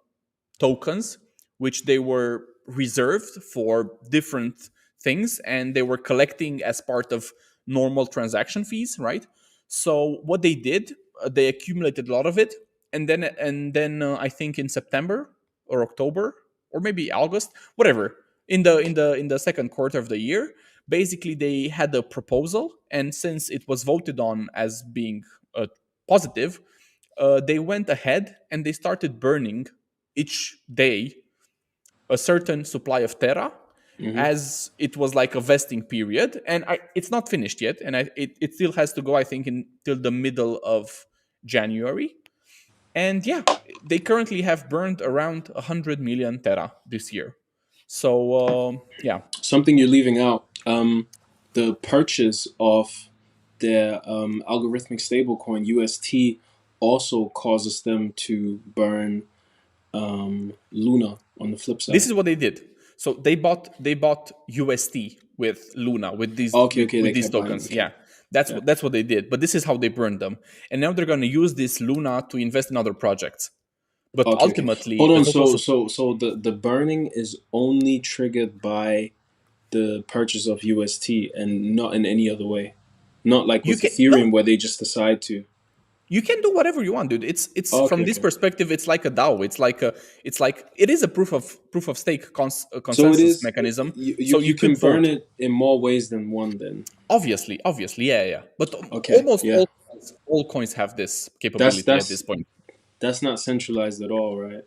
tokens which they were reserved for different things and they were collecting as part of normal transaction fees, right? So what they did, they accumulated a lot of it, and then I think in September or October or maybe August, whatever, in the second quarter of the year, basically they had a proposal, and since it was voted on as being positive, they went ahead and they started burning each day a certain supply of Terra, Mm-hmm. as it was like a vesting period. And it's not finished yet. And it still has to go, I think, until the middle of January. And yeah, they currently have burned around 100 million Terra this year. So, yeah. Something you're leaving out. The purchase of their algorithmic stablecoin UST also causes them to burn Luna on the flip This side. is what they did. So they bought UST with Luna with these Okay, okay, with they these kept buying. tokens. Okay, Yeah, that's yeah. what they did. But this is how they burned them, and now they're going to use this Luna to invest in other projects. But Okay, okay. ultimately, Hold the on. total So the burning is only triggered by the purchase of UST and not in any other way. Not like you with can no, Ethereum where they just decide to. you can do whatever you want, dude. It's Okay, from this okay. perspective, it's like a DAO. It's like it is a proof of stake So it consensus is. mechanism. You So you you can could burn vote. it in more ways than one. Then. Obviously, yeah, yeah. But Okay. almost Yeah. all coins have this That's capability at this that's point. that's not centralized at all, right?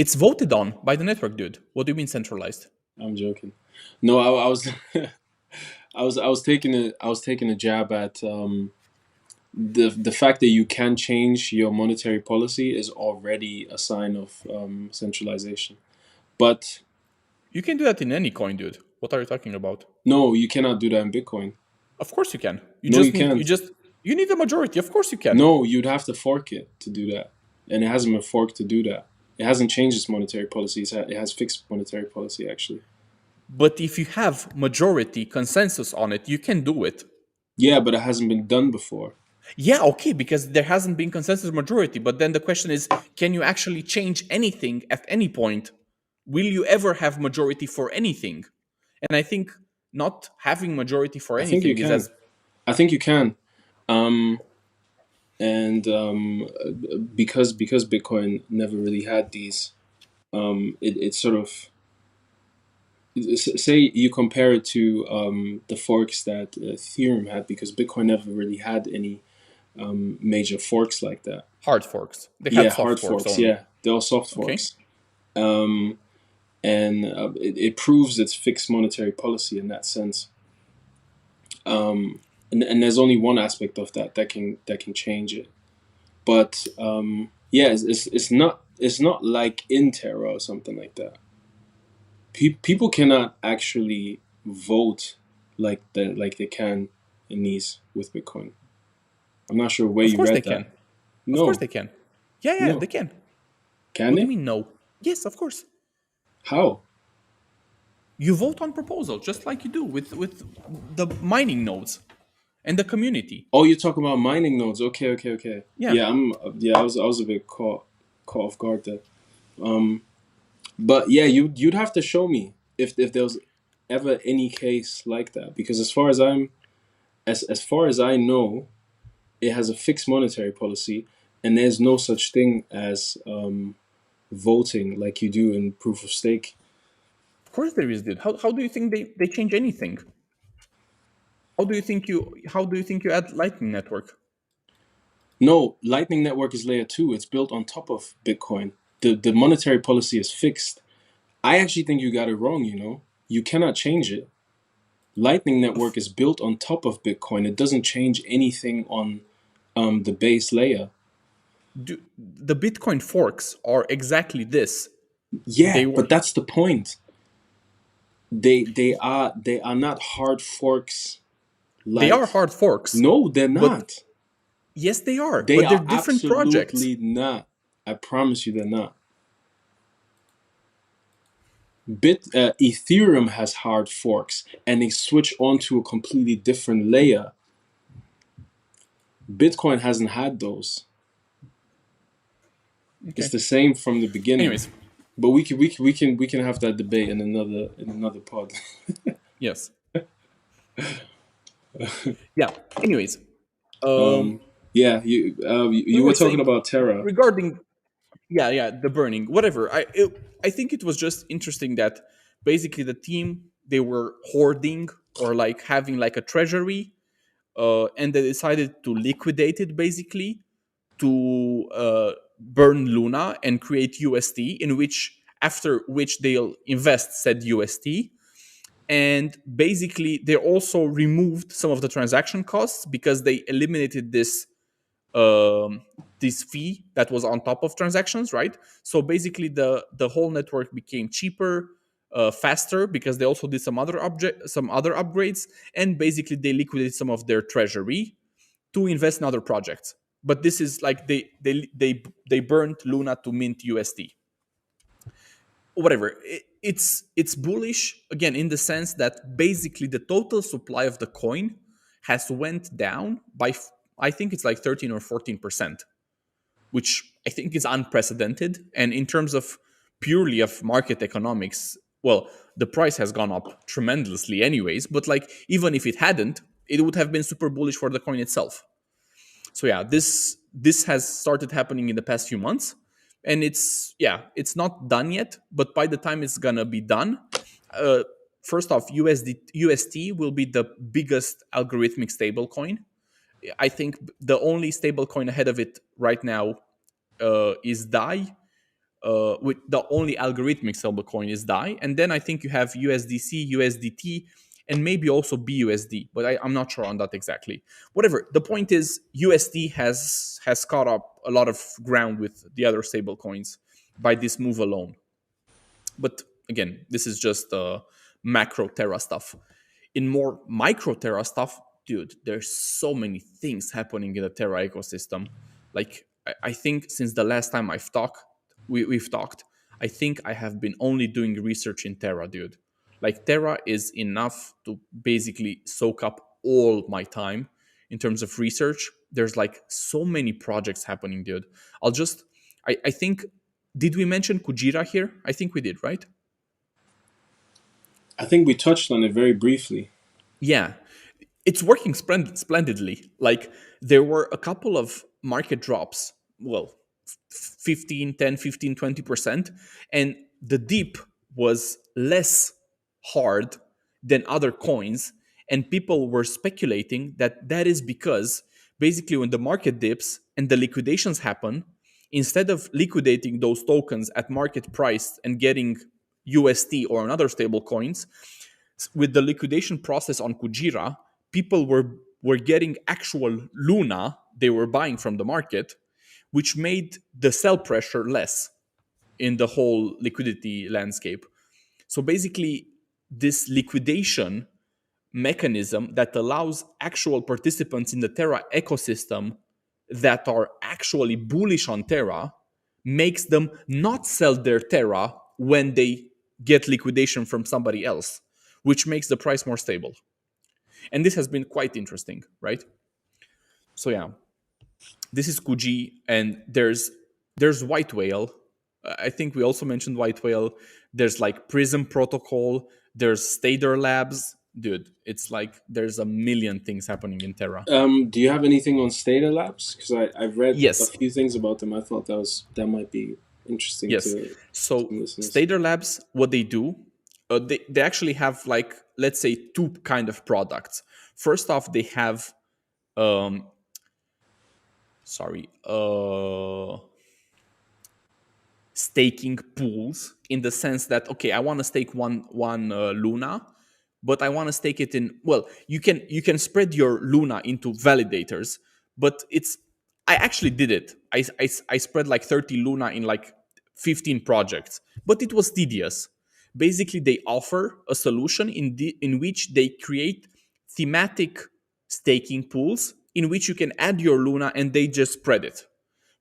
It's voted on by the network, dude. What do you mean centralized? I'm joking. No, I was I was taking a jab at the fact that you can change your monetary policy is already a sign of centralization. But You can do that in any coin, dude. What are you talking about? no, you cannot do that in Bitcoin. Of course you can. You No, you just need can't. you need a majority. Of course you can. No, you'd have to fork it to do that, and it hasn't been forked to do that. It hasn't changed its monetary policy. It has fixed monetary policy actually. But if you have majority consensus on it, you can do it. Yeah, but it hasn't been done before. Yeah, okay, because there hasn't been consensus majority. But then the question is, can you actually change anything at any point? Will you ever have majority for anything? And I think not having majority for I think you anything is can. as I think you can. Um, and because Bitcoin never really had these, it sort of say you compare it to the forks that Ethereum had, because Bitcoin never really had any major forks like that. hard forks. They Yeah, had soft hard forks forks. only. Yeah, they're all soft Okay. forks. Um, and it proves its fixed monetary policy in that sense. And there's only one aspect of that can change it. But yeah, it's not like in Terra or something like that. People cannot actually vote like they can in these with Bitcoin. I'm not sure where Of you course they read that. can. Of course No, they can. Yeah, yeah, no. they can. Can What do you they? mean no? Yes, of course. How? You vote on proposal just like you do with the mining nodes and the community. Oh, you're talking about mining nodes. Okay, okay, okay. Yeah. Yeah, I was a bit caught off guard there. But yeah, you'd have to show me if there was ever any case like that, because as far as I know, it has a fixed monetary policy, and there's no such thing as voting like you do in proof of stake. Of course there is, dude. How do you think they change anything? How do you think you add Lightning Network? No, Lightning Network is layer two. It's built on top of Bitcoin. The monetary policy is fixed. I actually think you got it wrong. You cannot change it. Lightning Network is built on top of Bitcoin. It doesn't change anything on the base layer. The Bitcoin forks are exactly this. Yeah, They were but that's the point. They are not hard forks they are like. hard forks, No, they're but not. yes, they are. They But they're are different projects. absolutely not. I promise you, they're not. Ethereum has hard forks, and they switch onto a completely different layer. Bitcoin hasn't had those. It's Okay. the same from the beginning. Anyways, But we can have that debate in another pod. yes. Yeah. Anyways, um, Yeah, you we were were talking saying about Terra. regarding yeah, the burning, whatever. I think it was just interesting that basically the team, they were hoarding or like having like a treasury, and they decided to liquidate it basically to burn Luna and create UST, in which after which they'll invest said UST. And basically they also removed some of the transaction costs because they eliminated um, this fee that was on top of transactions, right? So basically, the whole network became cheaper, faster, because they also did some other upgrades, and basically they liquidated some of their treasury to invest in other projects. But this is like they burned Luna to mint USD. Whatever. It's bullish again in the sense that basically the total supply of the coin has went down by I think it's like 13 or 14%, which I think is unprecedented. And in terms of purely of market economics, well, the price has gone up tremendously, anyways. But like, even if it hadn't, it would have been super bullish for the coin itself. So yeah, this has started happening in the past few months, and it's not done yet. But by the time it's gonna be done, uh, first off, UST will be the biggest algorithmic stablecoin. I think the only stablecoin ahead of it right now is DAI. With the only algorithmic stablecoin is DAI, and then I think you have USDC, USDT, and maybe also BUSD, but I'm not sure on that exactly. Whatever. The point is, USD has caught up a lot of ground with the other stablecoins by this move alone. But again, this is just macro Terra stuff. In more micro Terra stuff, dude, there's so many things happening in the Terra ecosystem. Like I think since the last time we've talked, I think I have been only doing research in Terra, dude. Like Terra is enough to basically soak up all my time in terms of research. There's like so many projects happening, dude. I think, did we mention Kujira here? I think we did, right? I think we touched on it very briefly. Yeah, it's working splendidly. Like there were a couple of market drops, well, 15, 10, 15, 20%, and the dip was less hard than other coins, and people were speculating that that is because basically when the market dips and the liquidations happen, instead of liquidating those tokens at market price and getting UST or another stable coins, with the liquidation process on Kujira, people were getting actual Luna they were buying from the market, which made the sell pressure less in the whole liquidity landscape. So basically, this liquidation mechanism that allows actual participants in the Terra ecosystem that are actually bullish on Terra makes them not sell their Terra when they get liquidation from somebody else, which makes the price more stable. And this has been quite interesting, right? So yeah, this is Kuji, and there's White Whale. I think we also mentioned White Whale. There's like Prism Protocol. There's Stader Labs. Dude, it's like there's a million things happening in Terra. Do you have anything on Stata Labs? Because I've read a Yes, few things about them. I thought that might be interesting yes. to So some listeners. Stader Labs, what they do, they actually have like, let's say, two kind of products. First off, they have um sorry, staking pools, in the sense that, okay, I want to stake one Luna, but I want to stake it in, well, you can spread your Luna into validators, but it's, I actually did it. I spread like 30 Luna in like 15 projects, but it was tedious. Basically, they offer a solution in which they create thematic staking pools in which you can add your Luna and they just spread it.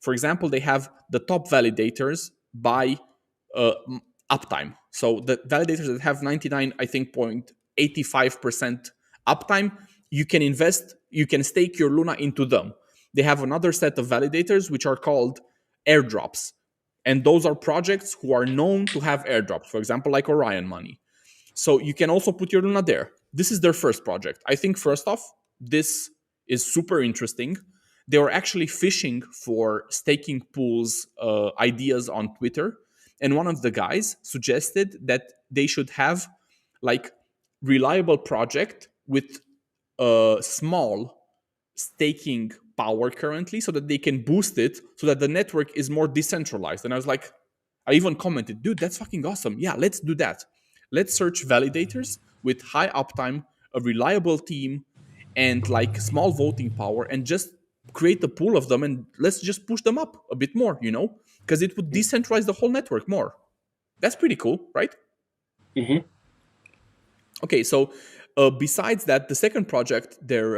For example, they have the top validators by uh, uptime. So the validators that have 99, I think, 0.85% uptime, you can invest, you can stake your Luna into them. They have another set of validators which are called airdrops. And those are projects who are known to have airdrops, for example, like Orion Money. So you can also put your Luna there. This is their first project. I think, first off, this is super interesting. They were actually fishing for staking pools ideas on Twitter. And one of the guys suggested that they should have like reliable project with a small staking power currently, so that they can boost it so that the network is more decentralized. And I was like, I even commented, dude, that's fucking awesome. Yeah, let's do that. Let's search validators with high uptime, a reliable team, and like small voting power, and just create a pool of them, and let's just push them up a bit more, because it would decentralize the whole network more. That's pretty cool, right? Mm-hmm. Okay, so besides that, the second project they're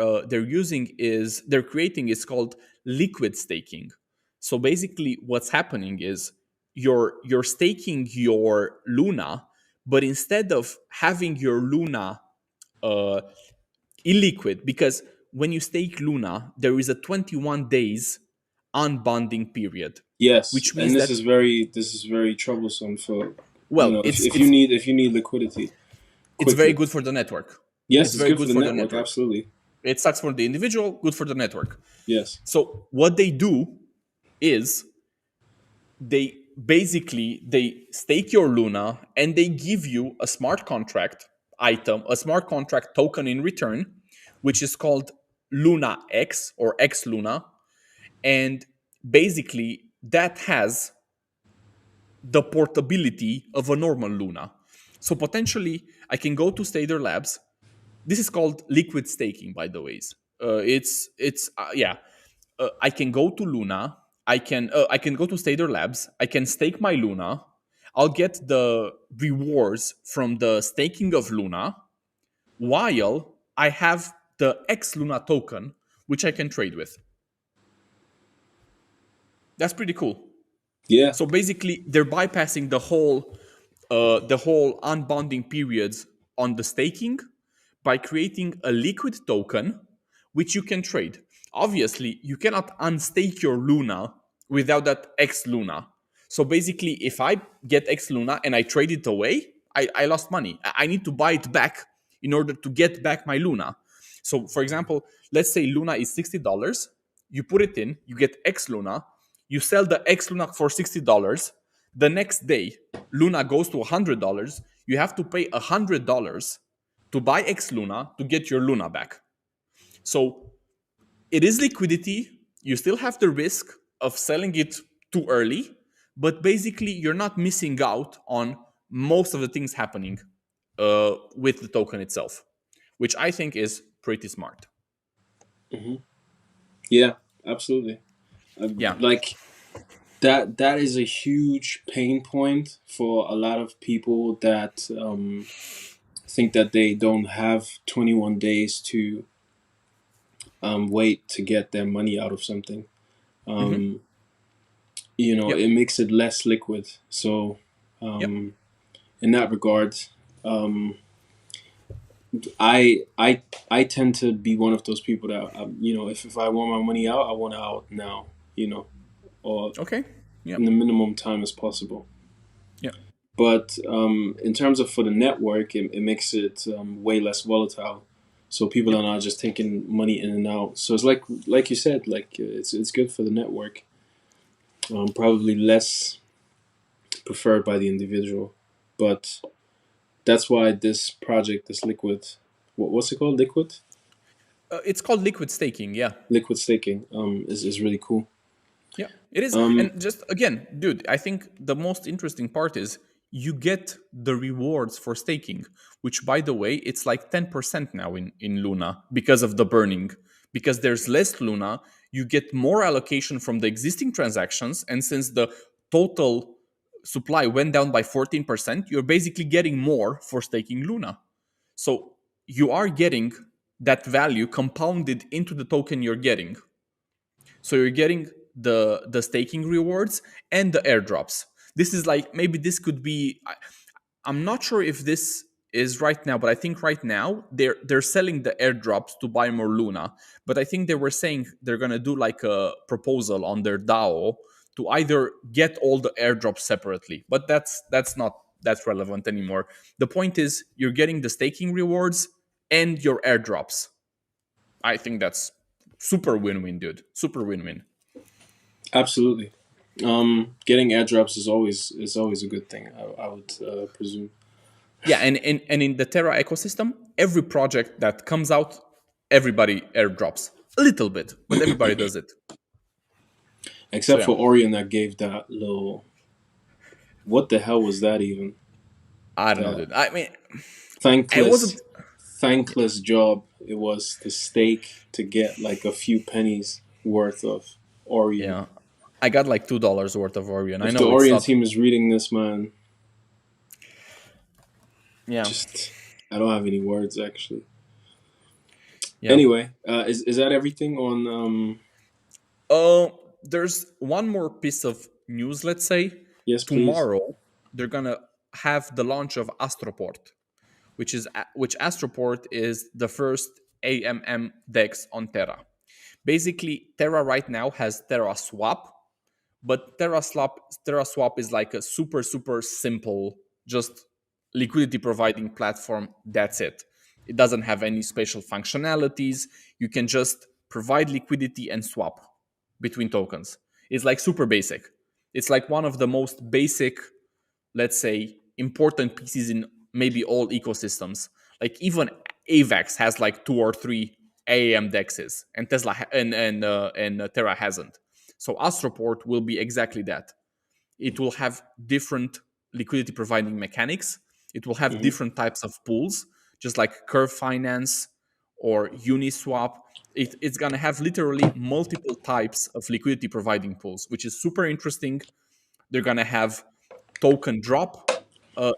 creating is called liquid staking. So basically, what's happening is you're staking your Luna, but instead of having your Luna uh, illiquid, because when you stake Luna, there is a 21 days unbonding period, Yes, which and means that, this is very troublesome for well, if you need liquidity it's very quickly. good for the network. Yes, It's it's very good for good the for the network. network. Absolutely. It sucks for the individual, good for the network. Yes. So what they do is they stake your Luna and they give you a smart contract item, a smart contract token in return, which is called Luna X or X Luna. And basically that has the portability of a normal Luna. So potentially I can go to Stader Labs. This is called liquid staking, by the ways. It's yeah. I can go to Luna. I can go to Stader Labs. I can stake my Luna. I'll get the rewards from the staking of Luna, while I have the X Luna token, which I can trade with. That's pretty cool. Yeah. So basically, they're bypassing the whole unbonding periods on the staking by creating a liquid token which you can trade. Obviously, you cannot unstake your Luna without that X Luna. So basically, if I get X Luna and I trade it away, I lost money. I need to buy it back in order to get back my Luna. So, for example, let's say Luna is $60. You put it in, you get X Luna, you sell the X Luna for $60. The next day, Luna goes to $100. You have to pay $100 to buy X Luna to get your Luna back. So it is liquidity. You still have the risk of selling it too early, but basically you're not missing out on most of the things happening with the token itself, which I think is pretty smart. Mm-hmm. Yeah. Absolutely. Yeah. Like that is a huge pain point for a lot of people that think that they don't have 21 days to wait to get their money out of something. Mm-hmm. Um, you know, Yep. it makes it less liquid. So, Yep. in that regard, um, I I I tend to be one of those people that you know, if I want my money out, I want it out now. You know, or Okay. Yep. in the minimum time as possible. Yep. But in terms of for the network, it makes it way less volatile. So people Yep. are not just taking money in and out. So it's like you said, like it's good for the network. Probably less preferred by the individual, but that's why this project, this liquid, what's it called? It's called liquid staking. Yeah. Liquid staking, is really cool. Yeah, it is. Um, And just again, dude, I think the most interesting part is you get the rewards for staking, which by the way, it's like 10% now in Luna because of the burning. Because there's less Luna, you get more allocation from the existing transactions. And since the total supply went down by 14%, you're basically getting more for staking Luna. So you are getting that value compounded into the token you're getting. So you're getting the staking rewards and the airdrops. This is like maybe this could be. I'm not sure if this is right now, but I think right now they're selling the airdrops to buy more Luna. But I think they were saying they're gonna do like a proposal on their DAO to either get all the airdrops separately. But that's not that's relevant anymore. The point is you're getting the staking rewards and your airdrops. I think that's super win-win, dude. Super win-win. Absolutely. Getting airdrops is always a good thing. I would presume. Yeah, and in the Terra ecosystem, every project that comes out, everybody airdrops a little bit, but everybody does it. So Except yeah, for Orion that gave that little. What the hell was that even? I don't know, That dude. I mean, I thankless, wasn't. thankless job it was to stake to get like a few pennies worth of Orion. Yeah, I got like $2 worth of Orion. I If the know it's Orion not. team is reading this, man, Yeah, just I don't have any words actually. yeah. Anyway, is that everything on? There's one more piece of news. Let's say Yes, please. tomorrow they're gonna have the launch of Astroport, which Astroport is the first AMM DEX on Terra. Basically, Terra right now has Terra Swap, but Terra Swap is like a super simple, just liquidity providing platform. That's it. It doesn't have any special functionalities. You can just provide liquidity and swap between tokens. It's like super basic. It's like one of the most basic, let's say, important pieces in maybe all ecosystems. Like even AVAX has like two or three AAM dexes, and and Terra hasn't. So Astroport will be exactly that. It will have different liquidity providing mechanics. It will have Hmm. different types of pools, just like Curve Finance or Uniswap. It's going to have literally multiple types of liquidity providing pools, which is super interesting. They're going to have token drop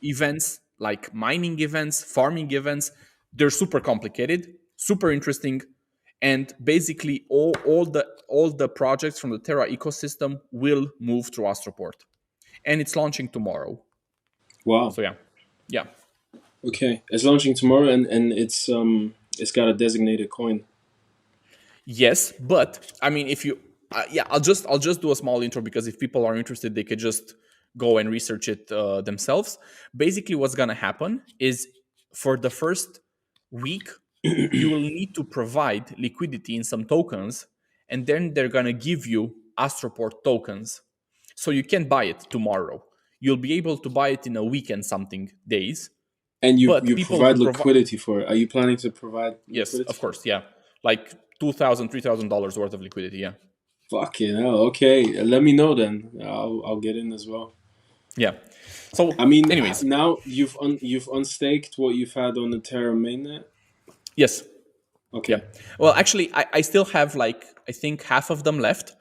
events like mining events, farming events. They're super complicated, super interesting, and basically all the projects from the Terra ecosystem will move through Astroport, and it's launching tomorrow. Wow. So yeah, yeah. Okay, it's launching tomorrow, and it's got a designated coin. Yes, but I mean, if you, yeah, I'll just do a small intro because if people are interested, they could just go and research it themselves. Basically, what's gonna happen is for the first week, you will need to provide liquidity in some tokens, and then they're gonna give you Astroport tokens, so you can buy it tomorrow. You'll be able to buy it in a week and something days, And but you people who provide provide, liquidity for it. Are you planning to provide yes, liquidity of for it? course, yeah, like $2,000, $3,000 worth of liquidity, yeah. Fucking hell. Okay, let me know then. I'll get in as well. Yeah. So, I mean, anyways, now you've unstaked what you've had on the Terra mainnet. yes. Yeah. Okay. Well, actually, I still have like, I think half of them left.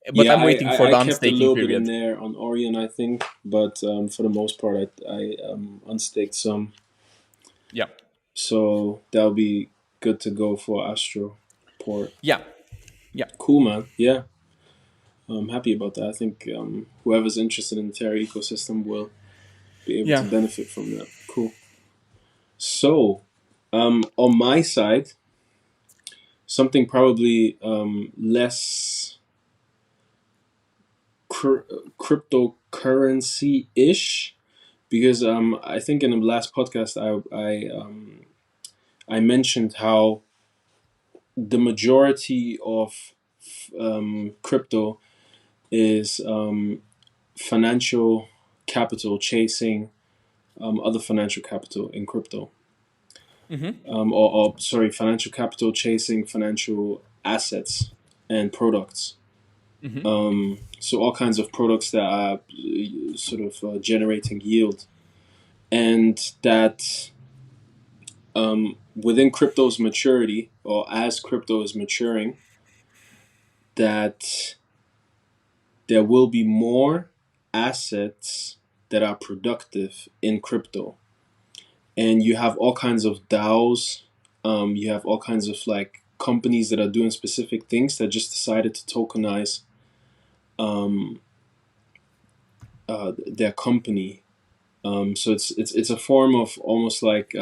But Yeah, I'm waiting for I the kept a unstaking little bit in period. there on Orion, I think, but for the most part, I unstaked some. Yeah, So that'll be good to go for Astro Port. yeah, yeah, Cool, man. Yeah, I'm happy about that. I think whoever's interested in the Terra ecosystem will be able to yeah. benefit from that. Cool. So, on my side, something probably less cryptocurrency ish, because I think in the last podcast I mentioned how the majority of crypto is financial capital chasing other financial capital in crypto. Or sorry, financial capital chasing financial assets and products. So all kinds of products that are sort of generating yield, and that within crypto's maturity, or as crypto is maturing, that there will be more assets that are productive in crypto, and you have all kinds of DAOs. You have all kinds of like companies that are doing specific things that just decided to tokenize their company. So it's a form of almost like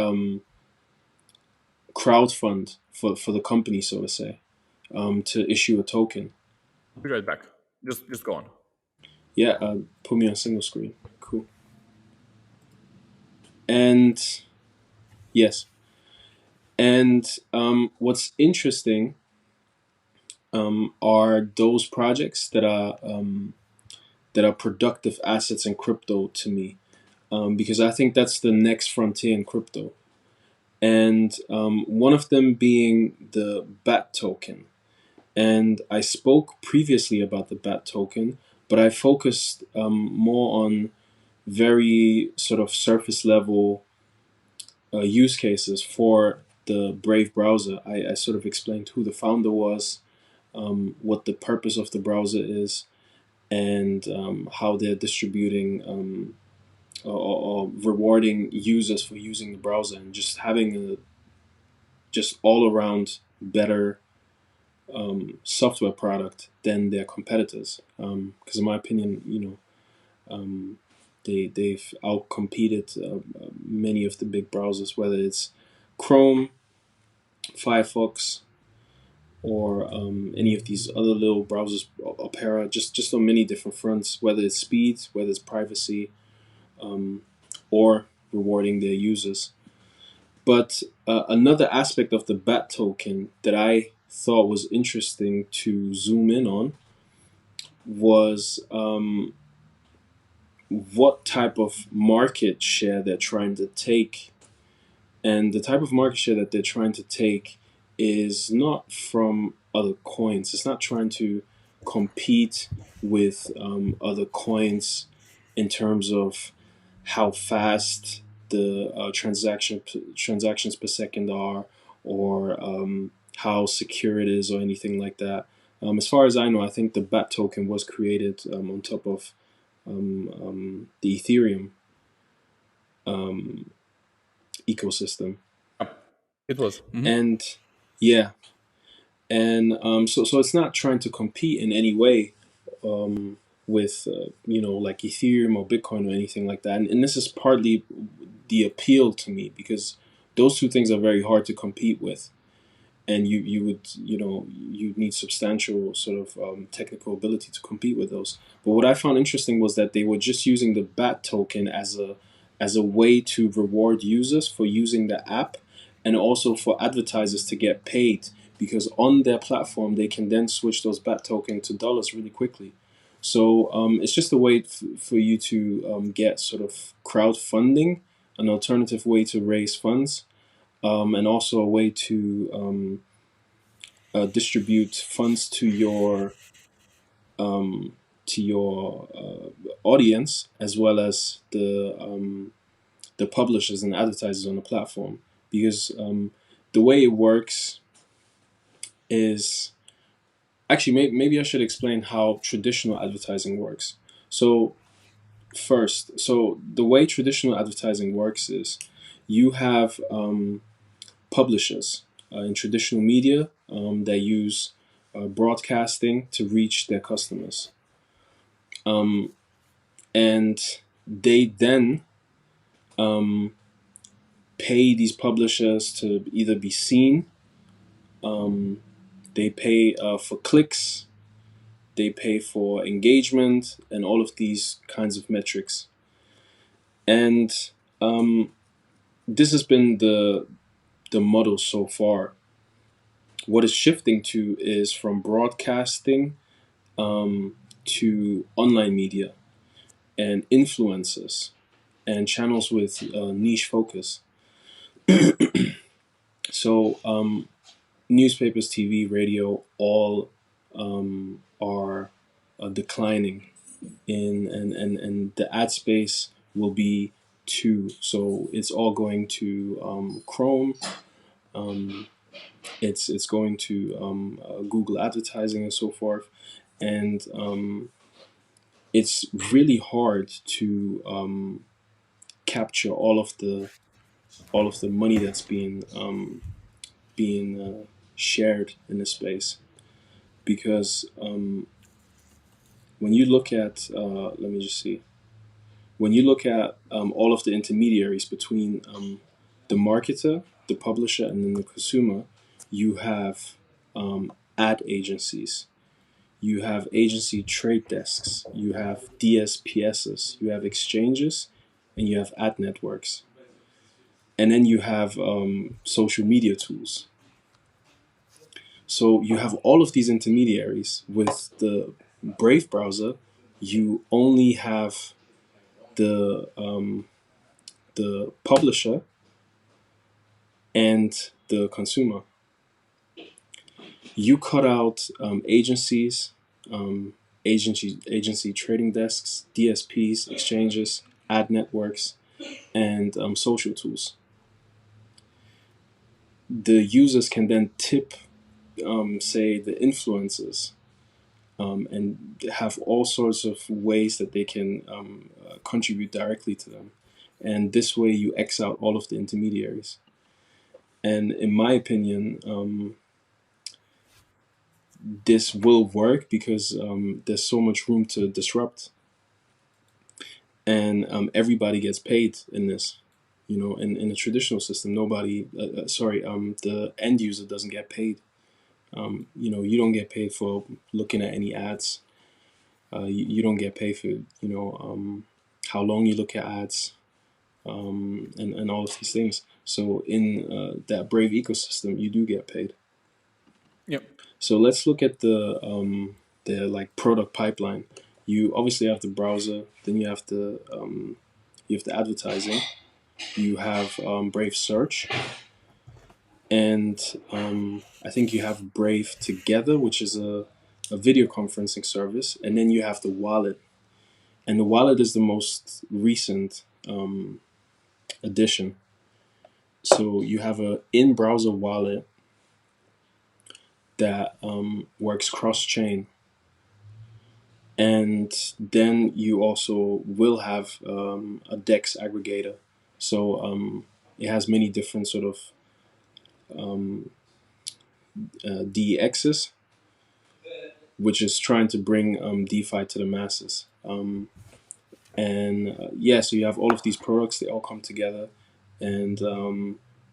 crowdfund for the company, so to say, to issue a token. Be right back. Just go on. Yeah, put me on single screen. Cool. And yes, and what's interesting are those projects that are productive assets in crypto to me, because I think that's the next frontier in crypto. And one of them being the BAT token. And I spoke previously about the BAT token, but I focused more on very sort of surface level use cases for the Brave browser. I sort of explained who the founder was, what the purpose of the browser is, and how they're distributing or rewarding users for using the browser, and just having a just all around better software product than their competitors. Because in my opinion, they've outcompeted many of the big browsers, whether it's Chrome, Firefox, or any of these other little browsers, Opera, just on many different fronts, whether it's speed, whether it's privacy, or rewarding their users. But another aspect of the BAT token that I thought was interesting to zoom in on was what type of market share they're trying to take. And the type of market share that they're trying to take is not from other coins. It's not trying to compete with other coins in terms of how fast the transactions per second are, or how secure it is, or anything like that. As far as I know, I think the BAT token was created on top of the Ethereum ecosystem. It was. And yeah, and so it's not trying to compete in any way with like Ethereum or Bitcoin or anything like that. And this is partly the appeal to me, because those two things are very hard to compete with, and you would you need substantial sort of technical ability to compete with those. But what I found interesting was that they were just using the BAT token as a way to reward users for using the app, and also for advertisers to get paid, because on their platform they can then switch those BAT token to dollars really quickly. So it's just a way for you to get sort of crowdfunding, an alternative way to raise funds, and also a way to distribute funds to your audience, as well as the publishers and advertisers on the platform. Because the way it works is, actually, maybe I should explain how traditional advertising works. So first, so the way traditional advertising works is you have publishers in traditional media that use broadcasting to reach their customers. Um, and they then um, pay these publishers to either be seen, they pay for clicks, they pay for engagement, and all of these kinds of metrics. And um, this has been the model so far. What it's shifting to is from broadcasting to online media and influencers and channels with niche focus. So newspapers, TV, radio, all are declining in, and the ad space will be two. So it's all going to Chrome. It's going to Google advertising and so forth, and it's really hard to capture all of the money that's being shared in this space, because when you look at let me just see, when you look at all of the intermediaries between the marketer, the publisher, and then the consumer, you have ad agencies, you have agency trade desks, you have DSPSs, you have exchanges, and you have ad networks. And then you have social media tools. So you have all of these intermediaries. With the Brave browser, you only have the publisher and the consumer. You cut out agencies, agency trading desks, DSPs, exchanges, ad networks, and social tools. The users can then tip, say, the influencers, and have all sorts of ways that they can contribute directly to them. And this way, you X out all of the intermediaries. And in my opinion, this will work because there's so much room to disrupt, and everybody gets paid in this. You know, in a traditional system, nobody, the end user doesn't get paid. You know, you don't get paid for looking at any ads. You don't get paid for, how long you look at ads, and all of these things. So in that Brave ecosystem, you do get paid. Yep. So let's look at the like product pipeline. You obviously have the browser, then you have the advertising, you have Brave Search, and I think you have Brave Together, which is a video conferencing service, and then you have the wallet. And the wallet is the most recent addition. So you have a in-browser wallet that works cross-chain, and then you also will have a DEX aggregator. So it has many different sort of DEXs, which is trying to bring DeFi to the masses. And yeah, so you have all of these products, they all come together and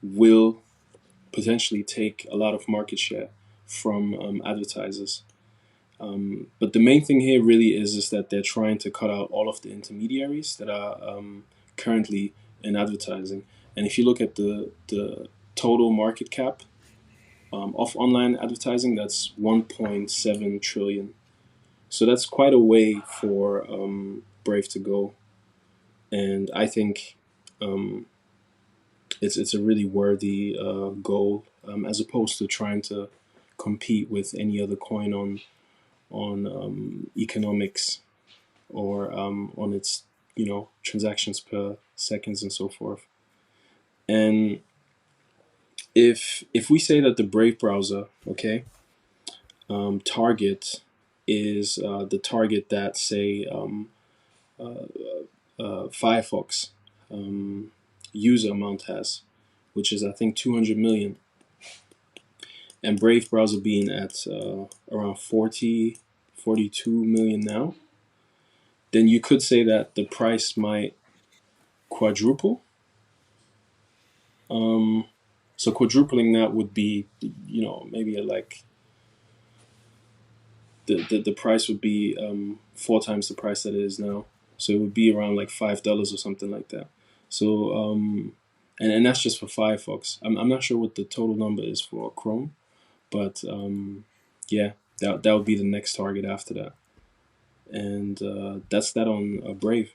will potentially take a lot of market share from advertisers. But the main thing here really is that they're trying to cut out all of the intermediaries that are currently in advertising. And if you look at the total market cap of online advertising, that's 1.7 trillion. So that's quite a way for Brave to go. And I think it's a really worthy goal, as opposed to trying to compete with any other coin on economics or on its transactions per seconds and so forth. And if we say that the Brave browser, okay, target is the target that, say, Firefox user amount has, which is I think 200 million, and Brave browser being at around 42 million now, then you could say that the price might quadruple. So quadrupling that would be, maybe like the price would be 4 times the price that it is now. So it would be around like $5 or something like that. So and that's just for Firefox. I'm not sure what the total number is for Chrome, but yeah, that would be the next target after that. And that's that on Brave.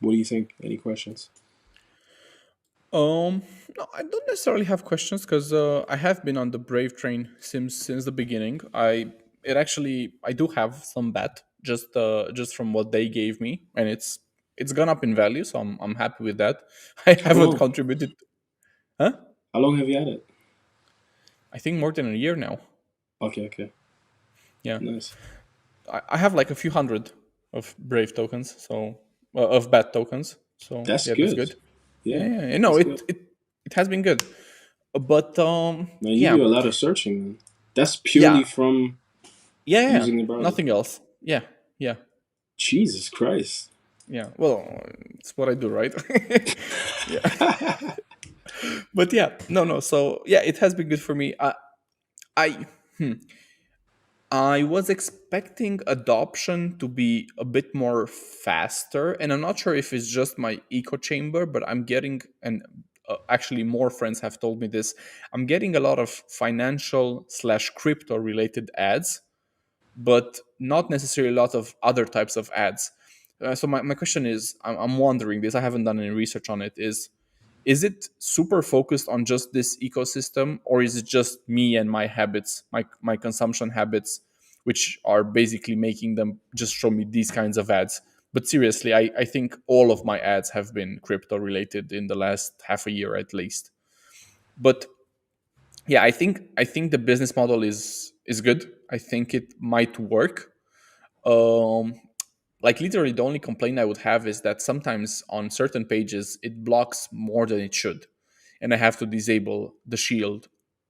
What do you think? Any questions? No, I don't necessarily have questions because I have been on the Brave train since the beginning. I do have some bet just from what they gave me, and it's gone up in value, so I'm happy with that. I How haven't long? contributed, huh? How long have you had it? I think more than a year now. Okay, okay, Yeah, nice. I have like a few hundred of Brave tokens, so of bat tokens. So That's yeah, that's good. good. Yeah, Yeah, yeah, yeah. No, that's good. it has been good, but Man, you yeah, do a lot of searching, man. That's yeah, purely from yeah, yeah. using the browser. Nothing else. Yeah, yeah, Jesus Christ. yeah. Well, it's what I do, right? Yeah, but yeah, no, no. So yeah, it has been good for me. I I was expecting adoption to be a bit more faster, and I'm not sure if it's just my echo chamber, but I'm getting, and actually more friends have told me this. I'm getting a lot of financial slash crypto related ads, but not necessarily a lot of other types of ads. So my question is, I'm wondering this. I haven't done any research on it. Is it super focused on just this ecosystem, or is it just me and my habits, my consumption habits, which are basically making them just show me these kinds of ads? But seriously, I think all of my ads have been crypto related in the last half a year at least. But yeah, I think the business model is good. I think it might work. um like literally the only complaint I would have is that sometimes on certain pages it blocks more than it should, and I have to disable the shield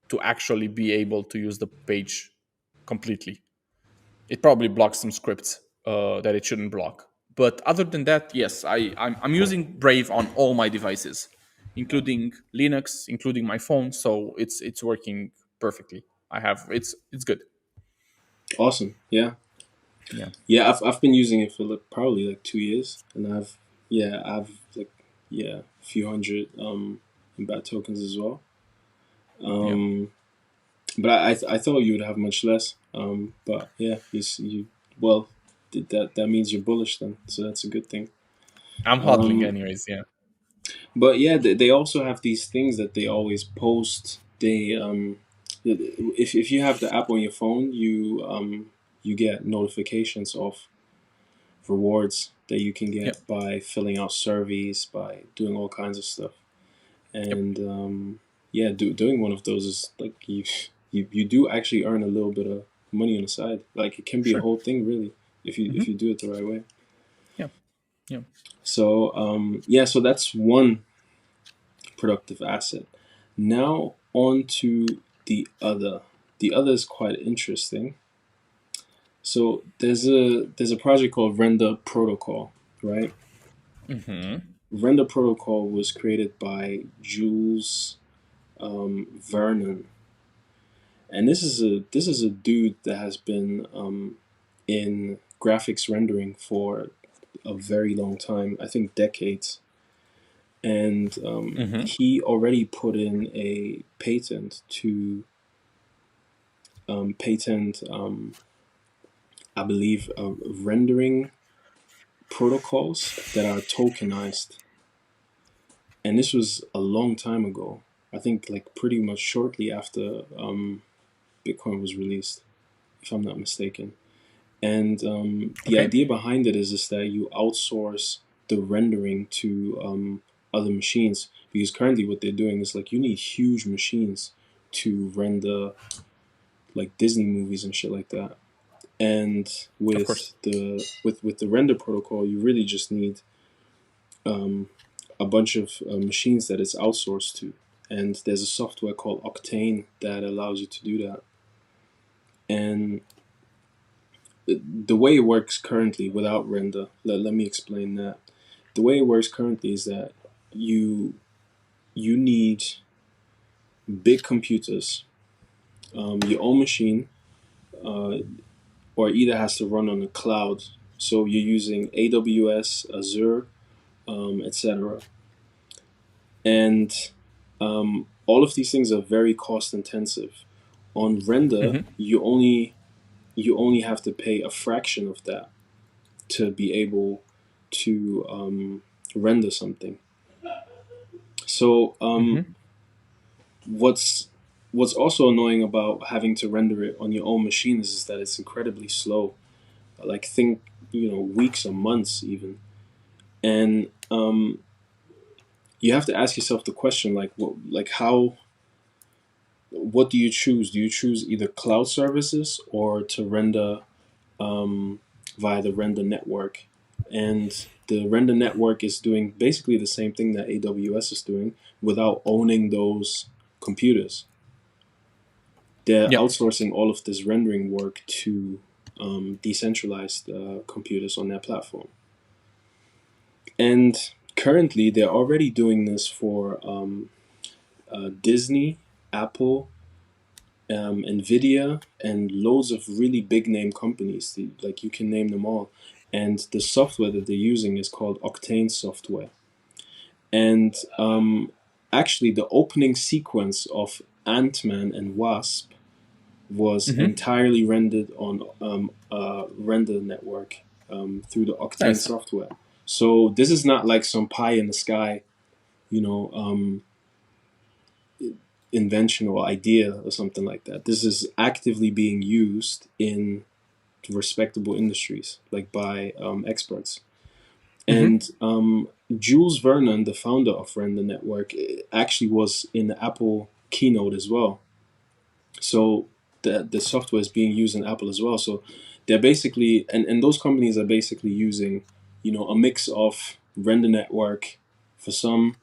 to actually be able to use the page completely. It probably blocks some scripts that it shouldn't block, but other than that, yes, I'm using Brave on all my devices, including Linux, including my phone, so it's working perfectly. It's good. Awesome. Yeah. Yeah. Yeah, I've been using it for like probably like 2 years, and I've like a few hundred in bat tokens as well. Yeah. Um, but I thought you would have much less. But yeah, you well, that means you're bullish then, so that's a good thing. I'm hodling Um, anyways. Yeah. but yeah, they also have these things that they always post. If you have the app on your phone, you get notifications of rewards that you can Yep. get by filling out surveys, by doing all kinds of stuff. Yep. And yeah, doing one of those is like you do actually earn a little bit of money on the side. Like it can be a Sure. whole thing really if you do it the right way. Yeah. Yeah. So yeah, so that's one productive asset. Now on to the other. The other is quite interesting. So there's a project called Render Protocol, right? Mm-hmm. Render Protocol was created by Jules Vernon, and this is a dude that has been in graphics rendering for a very long time. I think decades, and Mm-hmm. he already put in a patent to patent, I believe, rendering protocols that are tokenized. And this was a long time ago. I think like pretty much shortly after Bitcoin was released, if I'm not mistaken. And the Okay. idea behind it is that you outsource the rendering to other machines, because currently what they're doing is like you need huge machines to render like Disney movies and shit like that. And Of course. with the render protocol, you really just need a bunch of machines that it's outsourced to. And there's a software called Octane that allows you to do that. And the way it works currently without render, let me explain that. The way it works currently is that you need big computers, your own machine, or either has to run on the cloud. So you're using AWS, Azure, etc. And all of these things are very cost intensive. On render, you only have to pay a fraction of that to be able to render something. So what's also annoying about having to render it on your own machine is that it's incredibly slow. Like think weeks or months even, and you have to ask yourself the question what do you choose? Do you choose either cloud services or to render via the render network? And the render network is doing basically the same thing that AWS is doing without owning those computers. They're Yeah. outsourcing all of this rendering work to decentralized computers on their platform. And currently, they're already doing this for Disney, Apple, Nvidia, and loads of really big name companies. Like you can name them all. And the software that they're using is called Octane software. And actually, the opening sequence of Ant-Man and Wasp was entirely rendered on render network through the Octane Nice. software. So this is not like some pie in the sky, you know, invention or idea or something like that. This is actively being used in respectable industries, like by experts. And Jules Vernon, the founder of Render Network, actually was in the Apple keynote as well. So the software is being used in Apple as well. So they're basically, and those companies are basically using, a mix of Render Network for some,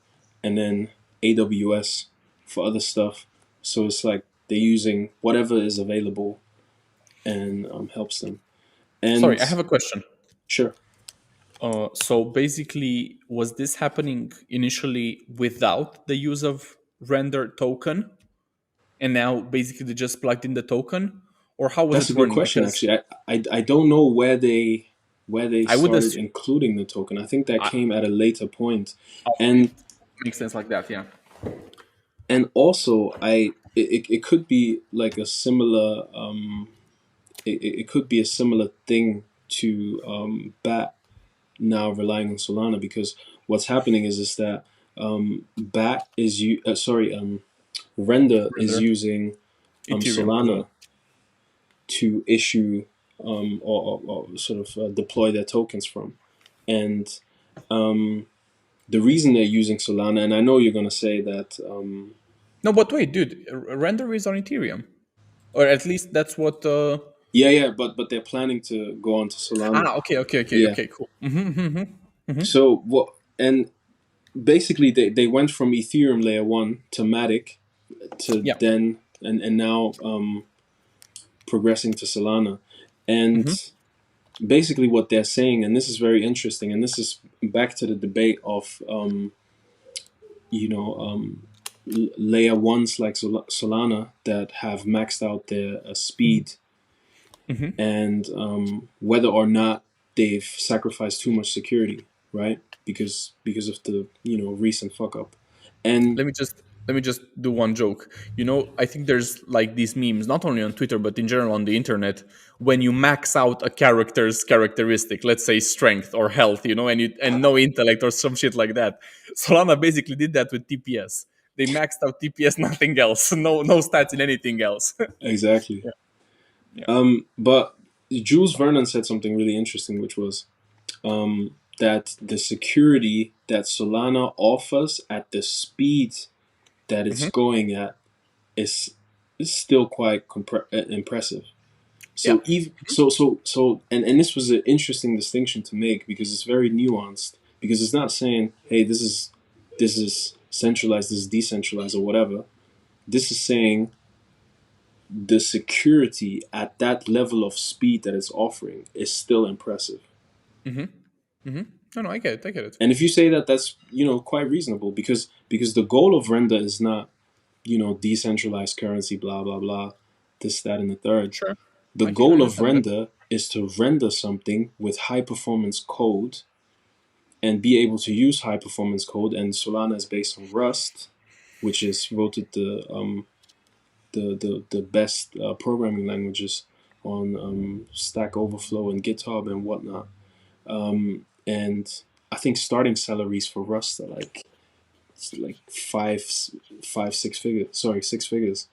and then AWS for other stuff. So it's like they're using whatever is available and helps them. Sorry, And I have a question. sure. So basically, was this happening initially without the use of render token, and now basically they just plugged in the token, or how was That's a it good running? question. Because Actually, I don't know where they I would started assume including the token. I think that came at a later point, okay, and makes sense like that. Yeah. also it could be like a similar it could be a similar thing to BAT now relying on Solana, because what's happening is that BAT is Render is Render using Ethereum as well. Solana to issue or sort of deploy their tokens from. And the reason they're using Solana, and I know you're going to say that, No, but wait, dude, render is on Ethereum, or at least that's what. yeah, but they're planning to go on to Solana. Okay, Yeah. cool. So what? And basically, they went from Ethereum layer one to Matic to Yeah. then and now progressing to Solana. And basically, what they're saying, and this is very interesting, and this is back to the debate of you know, layer ones like Solana that have maxed out their speed, and whether or not they've sacrificed too much security, right? Because of the recent fuck up, and Let me just do one joke. I think there's like these memes, not only on Twitter but in general on the internet. When you max out a character's characteristic, let's say strength or health, and no intellect or some shit like that. Solana basically did that with TPS. They maxed out TPS, nothing else. No stats in anything else. exactly. Yeah. Yeah. But Jules Vernon said something really interesting, which was that the security that Solana offers at the speed that it's going at is is still quite impressive. Yeah. So even and this was an interesting distinction to make because it's very nuanced. Because it's not saying, hey, this is centralized, this is decentralized, or whatever. This is saying the security at that level of speed that it's offering is still impressive. No, no, I get it. I get it. And if you say that, that's quite reasonable because the goal of render is not decentralized currency, blah blah blah, this that and the third. Sure. The I goal of understand that. render is to render something with high performance code and be able to use high performance code. And Solana is based on Rust, which is voted the best programming languages on Stack Overflow and GitHub and whatnot. And I think starting salaries for Rust are like five, 6 figures. Sorry, 6 figures.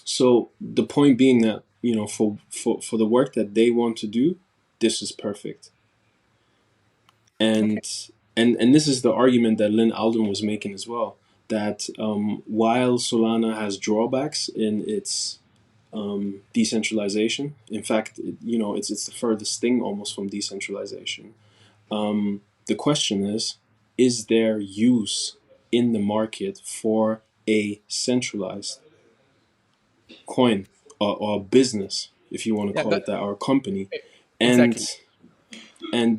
So the point being that for the work that they want to do, this is perfect. Okay. And this is the argument that Lynn Alden was making as well. That while Solana has drawbacks in its decentralization, in fact, it's the furthest thing almost from decentralization. The question is there use in the market for a centralized coin or business, if you want to Yeah. call it that, or a company? And Exactly.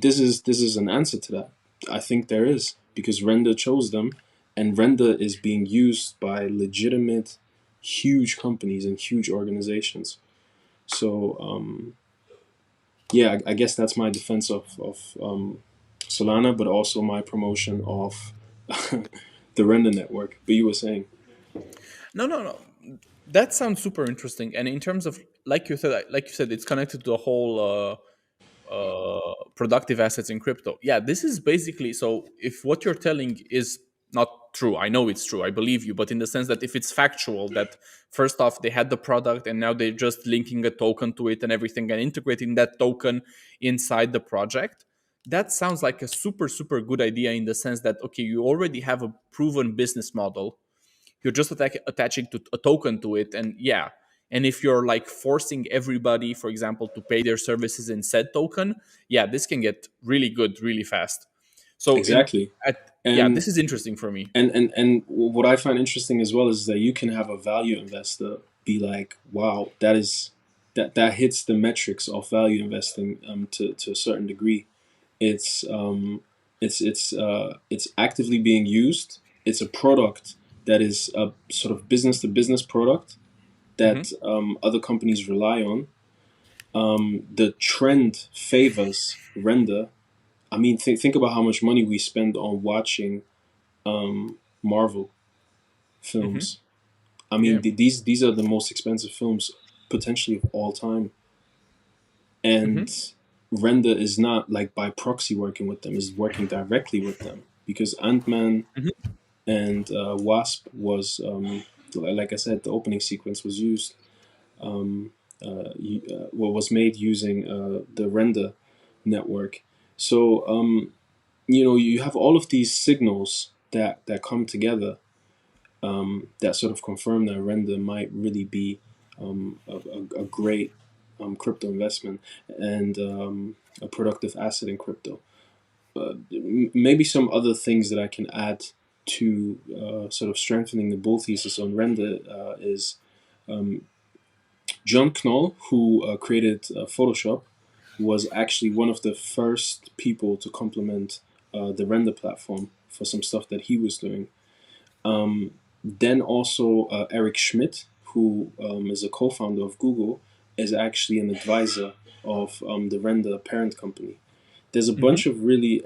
this is an answer to that. I think there is because Render chose them, and Render is being used by legitimate, huge companies and huge organizations. So yeah, I guess that's my defense of Solana, but also my promotion of the Render network. But you were saying, No, no, no. That sounds super interesting. And in terms of, like you said, it's connected to the whole productive assets in crypto. Yeah, this is basically, so if what you're telling is not true, I know it's true, I believe you, but in the sense that if it's factual, that first off they had the product and now they're just linking a token to it and everything and integrating that token inside the project, that sounds like a super super good idea in the sense that okay, you already have a proven business model, you're just attaching to a token to it, and yeah, and if you're like forcing everybody, for example, to pay their services in said token, yeah, this can get really good really fast. So in exactly. at yeah, And this is interesting for me. and what I find interesting as well is that you can have a value investor be like, wow, that hits the metrics of value investing to a certain degree. It's it's actively being used. It's a product that is a sort of business to business product Hmm. that other companies rely on. The trend favors render. I mean, think about how much money we spend on watching Marvel Hmm. films. I Yeah. mean, these are the most expensive films potentially of all time, Hmm. and Render is not like by proxy working with them; is working directly with them because Ant-Man Hmm. and Wasp was, like I said, the opening sequence was used. What was made using the Render network. So you have all of these signals that come together that sort of confirm that Render might really be a great crypto investment and a productive asset in crypto. Maybe some other things that I can add to sort of strengthening the bull thesis on Render is John Knoll, who created Photoshop, was actually one of the first people to complement the Render platform for some stuff that he was doing. Then also Eric Schmidt, who is a co-founder of Google, is actually an advisor of the Render parent company. There's a Hmm. bunch of really,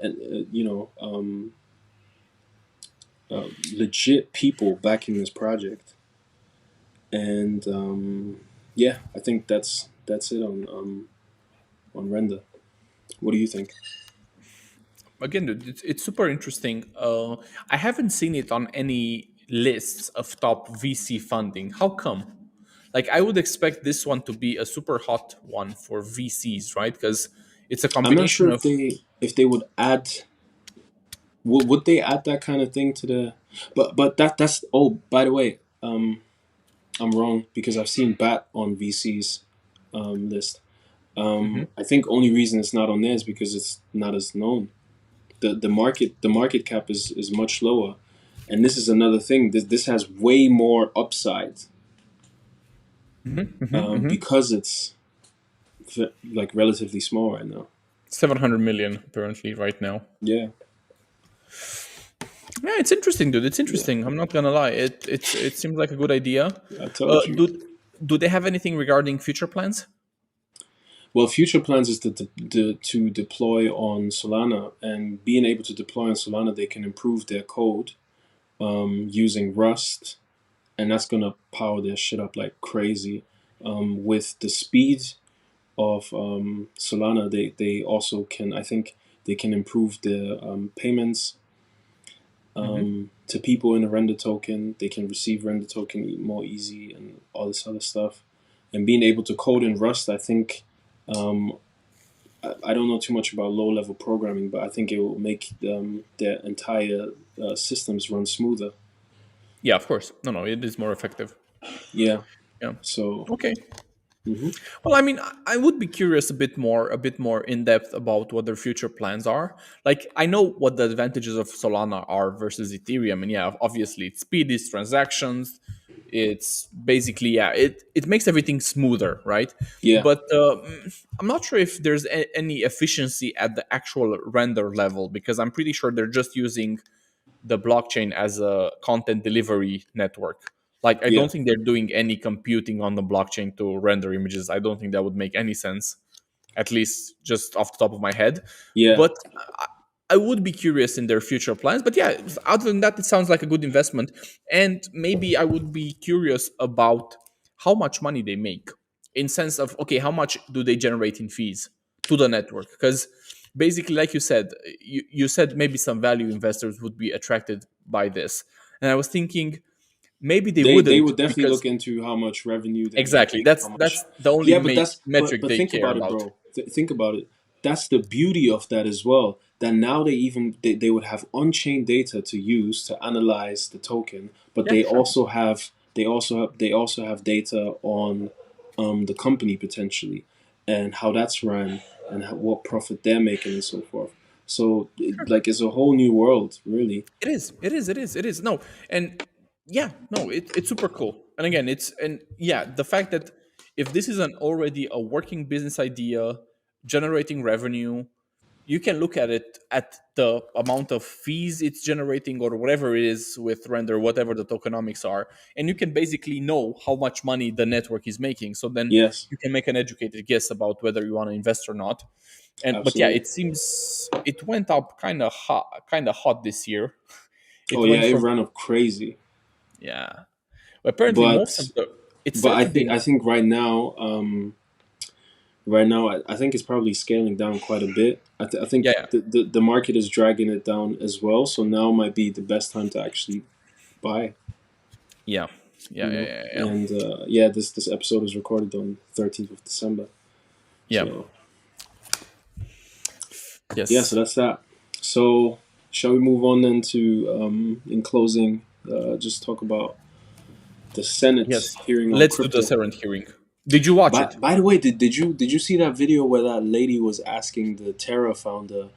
legit people backing this project, and yeah, I think that's it on Render. What do you think? Again, it's super interesting. I haven't seen it on any lists of top VC funding. How come? Like I would expect this one to be a super hot one for VCs, right? Because it's a I'm not sure combination if of. they would add. Would they add that kind of thing to the? But that's, oh, by the way, um, I'm wrong because I've seen BAT on VC's list. Hmm. I think only reason it's not on there is because it's not as known. The market cap is much lower, and this is another thing. This has way more upside because it's like relatively small right now. 700 million apparently right now. Yeah, Yeah, it's interesting, dude. It's yeah. interesting. I'm not gonna lie. It seems like a good idea. I told you. Do they have anything regarding future plans? Well, future plans is to deploy on Solana, and being able to deploy on Solana, they can improve their code using Rust, and that's gonna power their shit up like crazy. With the speed of Solana, they also can, I think they can improve the payments Hmm. to people in a render token. They can receive render token more easy and all this other stuff. And being able to code in Rust, I think um, I don't know too much about low level programming, but I think it will make their entire systems run smoother. Yeah, of course. No, no, it is more effective. Yeah. Yeah. So. Okay. Hmm. Well, I mean, I would be curious a bit more in depth about what their future plans are. Like, I know what the advantages of Solana are versus Ethereum, and yeah, obviously, it's speed, it's transactions, it's basically it makes everything smoother, right? Yeah. But I'm not sure if there's any efficiency at the actual render level because I'm pretty sure they're just using the blockchain as a content delivery network. Like, I Yeah. don't think they're doing any computing on the blockchain to render images. I don't think that would make any sense, at least just off the top of my head. Yeah. But I would be curious in their future plans. But yeah, other than that, it sounds like a good investment. And maybe I would be curious about how much money they make in sense of, okay, how much do they generate in fees to the network? Because basically, like you said, you said maybe some value investors would be attracted by this. And I was thinking maybe they They wouldn't would definitely look because into how much revenue they're exactly making, how that's much. the only Yeah, but that's metric but they think care about it, about. bro. Think about it. That's the beauty of that as well. That now they would have on-chain data to use to analyze the token, but Yeah, sure. they also have data on the company potentially and how that's run and what profit they're making and so forth. So like it's a whole new world, really. It is. It is. It is. It is. No, and yeah, no, it's super cool. And again, it's and yeah, the fact that if this is an already a working business idea generating revenue, you can look at it at the amount of fees it's generating or whatever it is with render, whatever the tokenomics are, and you can basically know how much money the network is making. So then Yes, you can make an educated guess about whether you want to invest or not. And but yeah, absolutely. it seems it went up kind of hot this year. Oh It yeah, went it from ran up crazy. yeah. Apparently, most of But the it but started in I think right now I think it's probably scaling down quite a bit. I yeah, think yeah, the market is dragging it down as well. So now might be the best time to actually buy. yeah, yeah, yeah, yeah, yeah. And yeah, this episode is recorded on 13th of December. Yeah. So yeah, so Yes, that's that. So shall we move on then to in closing, just talk about the Senate yes. hearing on Let's do the crypto. Serent hearing. Did you watch it? By the way, did you see that video where that lady was asking the Terra founder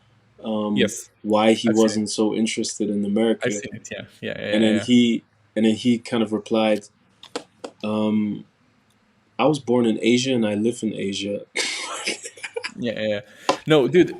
Yes, why he I've seen it. wasn't so interested in I've America, seen it. Yeah, yeah, yeah, and yeah, then yeah. he kind of replied, um, "I was born in Asia and I live in Asia." Yeah, yeah, yeah. No, dude,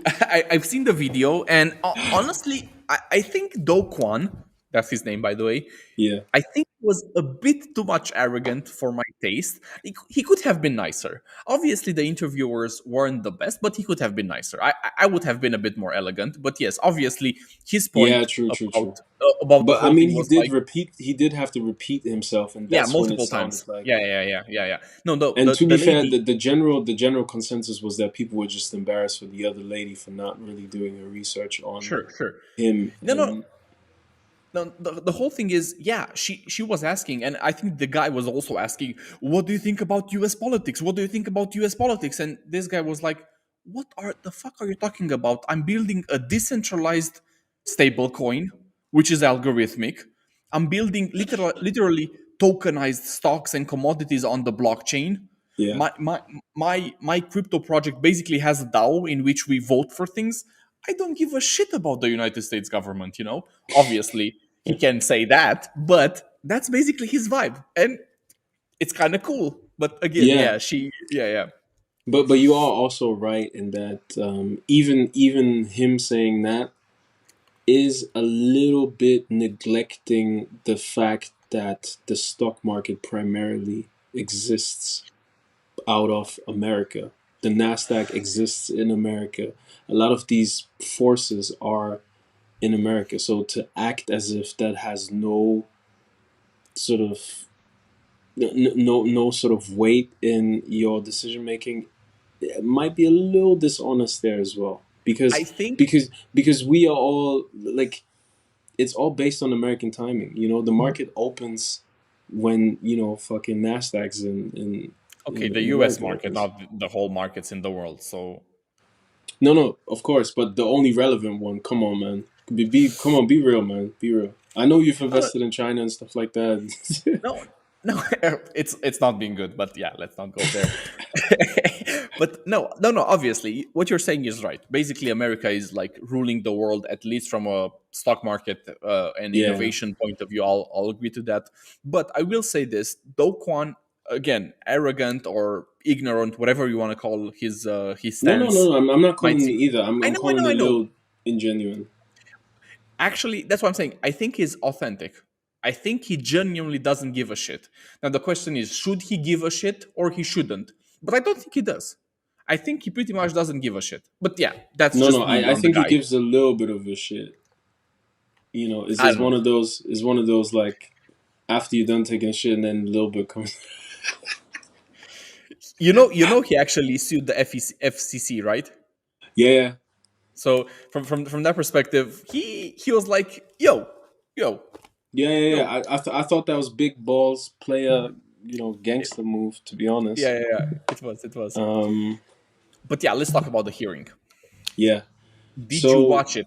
I've seen the video, and honestly, I think Do Kwon, that's his name, by the way, Yeah, I think he was a bit too much arrogant for my taste. He could have been nicer. Obviously, the interviewers weren't the best, but he could have been nicer. I would have been a bit more elegant. But yes, obviously, his yeah, point true, true, true. about the But I whole mean, thing was like, he did have to repeat himself, and yeah, that's when it multiple sounded times. like. Yeah, yeah, yeah, yeah, yeah. No, the And to the be fair, lady. the general consensus was that people were just embarrassed for the other lady for not really doing her research on Sure, sure. him. No, no. And No, the whole thing is, yeah, she was asking, and I think the guy was also asking, what do you think about US politics? What do you think about US politics? And this guy was like, what are the fuck are you talking about? I'm building a decentralized stable coin, which is algorithmic. I'm building literally tokenized stocks and commodities on the blockchain. Yeah. My crypto project basically has a DAO in which we vote for things. I don't give a shit about the United States government, you know? Obviously, he can say that, but that's basically his vibe. And it's kind of cool. But again, Yeah. yeah, yeah. But you are also right in that even him saying that is a little bit neglecting the fact that the stock market primarily exists out of America. The Nasdaq exists in America. A lot of these forces are in America. So to act as if that has no sort of no sort of weight in your decision making, it might be a little dishonest there as well. I Because think because we are all like, it's all based on American timing. You know, the market opens when, you know, fucking Nasdaq's okay, the in US America market, opens. not the whole markets in the world. So No, no, of course, but the only relevant one. Come on, man. Come on, be real, man. Be real. I know you've no, invested in China and stuff like that. no, no, it's not being good. But yeah, let's not go there. But no. Obviously, what you're saying is right. Basically, America is like ruling the world, at least from a stock market and Yeah. innovation point of view. I'll agree to that. But I will say this: Do Kwon, again, arrogant or ignorant, whatever you want to call his No, no, no, stance, no. I'm not might calling it seem. either. I'm calling I it a know. little ingenuine. Actually, that's what I'm saying. I think he's authentic. I think he genuinely doesn't give a shit. Now the question is, should he give a shit or he shouldn't? But I don't think he does. I think he pretty much doesn't give a shit. But yeah, that's No, no. just me I on the think he guy. gives a little bit of a shit. You know, I is don't know. one of those, like, after you're done taking a shit and then a little bit comes. He actually sued the FCC, right? Yeah, So from that perspective, he was like, yo, yeah. yo, I thought that was big balls player, you know, gangster move. To be honest. yeah. It was. Um. But yeah, let's talk about the hearing. Yeah. Did you So watch it?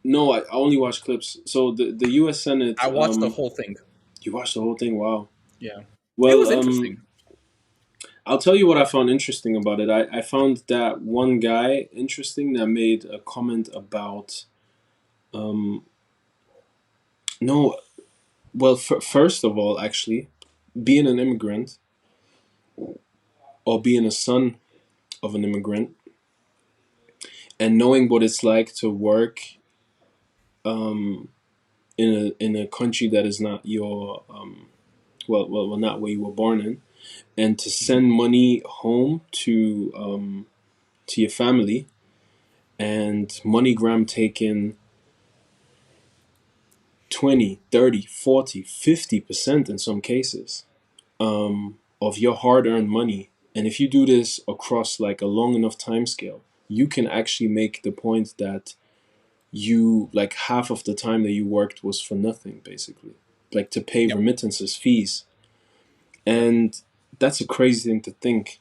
no, I only watch clips. So the U.S. Senate. I watched the whole thing. You watched the whole thing. Wow. Yeah, it Well, was interesting. I'll tell you what I found interesting about it. I found that one guy interesting that made a comment about um no, well, first of all, actually, being an immigrant or being a son of an immigrant and knowing what it's like to work um in a country that is not your not where you were born in, and to Mhm. send money home to your family, and MoneyGram taking 20, 30, 40, 50% in some cases of your hard-earned money. And if you do this across like a long enough time scale, you can actually make the point that you, like, half of the time that you worked was for nothing, basically, like to pay Yep. remittances fees. Yep. And that's a crazy thing to think.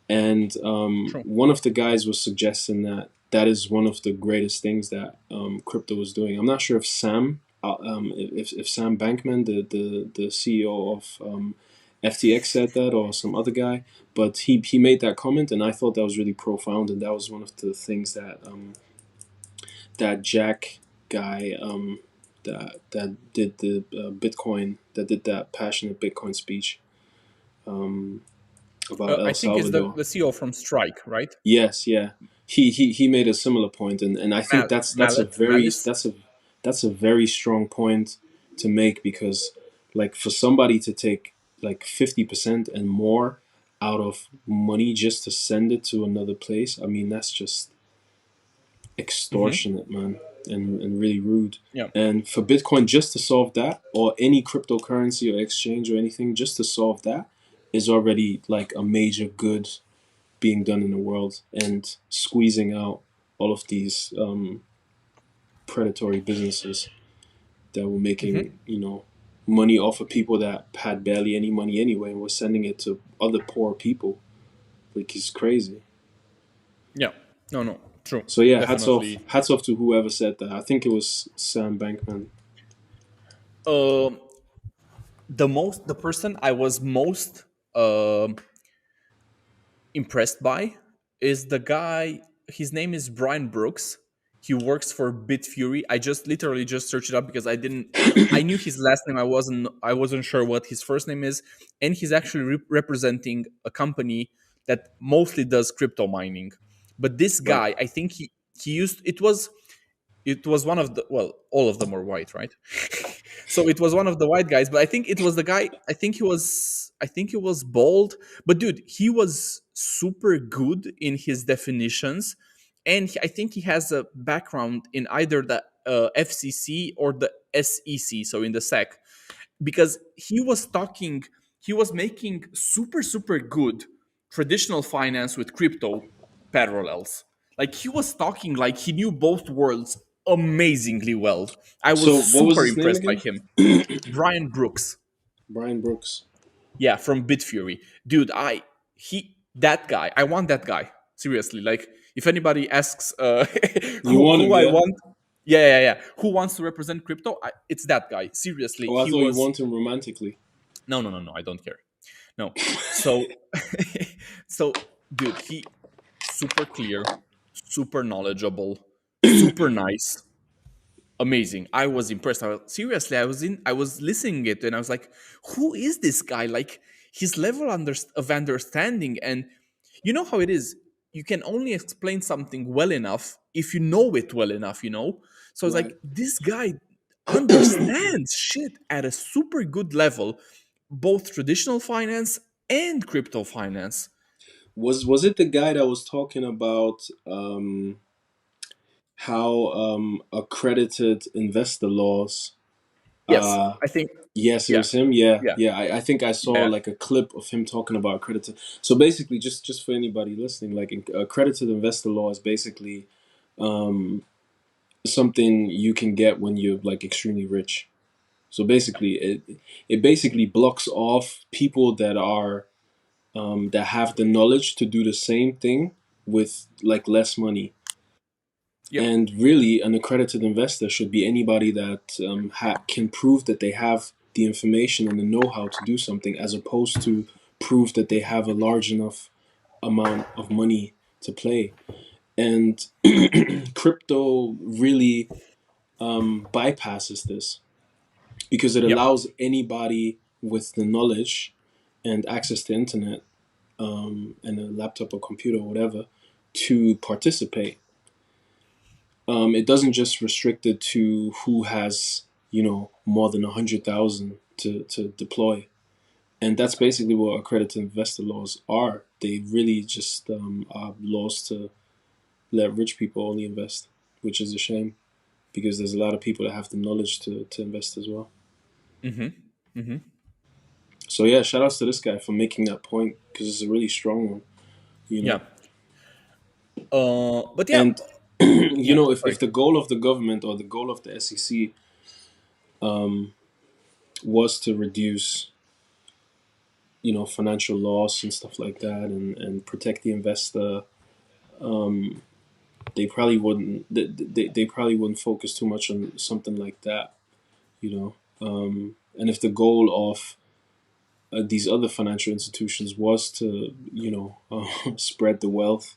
And True. one of the guys was suggesting that that is one of the greatest things that crypto is doing. I'm not sure if if Sam Bankman, the CEO of FTX, said that, or some other guy, but he made that comment, and I thought that was really profound, and that was one of the things that that Jack guy that did the Bitcoin, that did that passionate Bitcoin speech um, about El I think it's the Salvador. the CEO from Strike, right? Yes, yeah. He made a similar point, and I think Malice. that's a very strong point to make, because, like, for somebody to take like 50% and more out of money just to send it to another place, I mean, that's just Hmm. extortionate, man, and really rude. Yeah. And for Bitcoin just to solve that, or any cryptocurrency or exchange or anything, just to solve that, is already like a major good being done in the world, and squeezing out all of these predatory businesses that were Hmm. making, you know, money off of people that had barely any money anyway, and were sending it to other poor people. Like, it's crazy. Yeah. No. True. So yeah, Definitely. hats off to whoever said that. I think it was Sam Bankman. Um, the person I was most um impressed by is the guy. His name is Brian Brooks. He works for Bitfury. I just literally just searched it up because I knew his last name. I wasn't sure what his first name is, and he's actually representing a company that mostly does crypto mining. But this Right. guy, I think he used it was one of the, well, all of them were white, right? So it was one of the white guys, but I think it was the guy. I think he was bald, but dude, he was super good in his definitions, and I think he has a background in either the FCC or the SEC, so in the SEC, because he was making super good traditional finance with crypto parallels. Like, he was talking like he knew both worlds amazingly well. I was So what was super his name impressed by again? him. Brian Brooks. Brian Brooks. Yeah, from Bitfury. Dude, that guy, I want that guy. Seriously, like, if anybody asks You want who him, I yeah? want, yeah, who wants to represent crypto, it's that guy. Seriously, Oh, I he thought you was. want him romantically. No, I don't care. No. So so dude, he super clear, super knowledgeable, super nice, amazing. I was impressed. Seriously, I was listening it, and I was like, who is this guy? Like, his level of understanding. And you know how it is, you can only explain something well enough if you know it well enough. So I was Right. like, this guy understands shit at a super good level, both traditional finance and crypto finance. Was it the guy that was talking about how accredited investor laws? Yes, Uh, I think. yes, it Yeah, was him. Yeah, yeah, yeah. I think I saw yeah, like a clip of him talking about accredited. So basically, just for anybody listening, like accredited investor law is basically um, something you can get when you're like extremely rich. So basically, it basically blocks off people that have the knowledge to do the same thing with like less money. yep, And really, an accredited investor should be anybody that can prove that they have the information and the know-how to do something, as opposed to prove that they have a large enough amount of money to play. And crypto really bypasses this because it yep, allows anybody with the knowledge and access to internet and a laptop or computer or whatever to participate. It doesn't just restrict it to who has more than 100,000 to deploy, and that's basically what accredited investor laws are. They really just are laws to let rich people only invest, which is a shame because there's a lot of people that have the knowledge to invest as well. So yeah, shout outs to this guy for making that point because it's a really strong one, you yeah. know. But yeah, And yeah. if Sorry. the goal of the government or the goal of the SEC was to reduce financial loss and stuff like that, and protect the investor, they probably wouldn't focus too much on something like that, you know. And if the goal of these other financial institutions was to spread the wealth,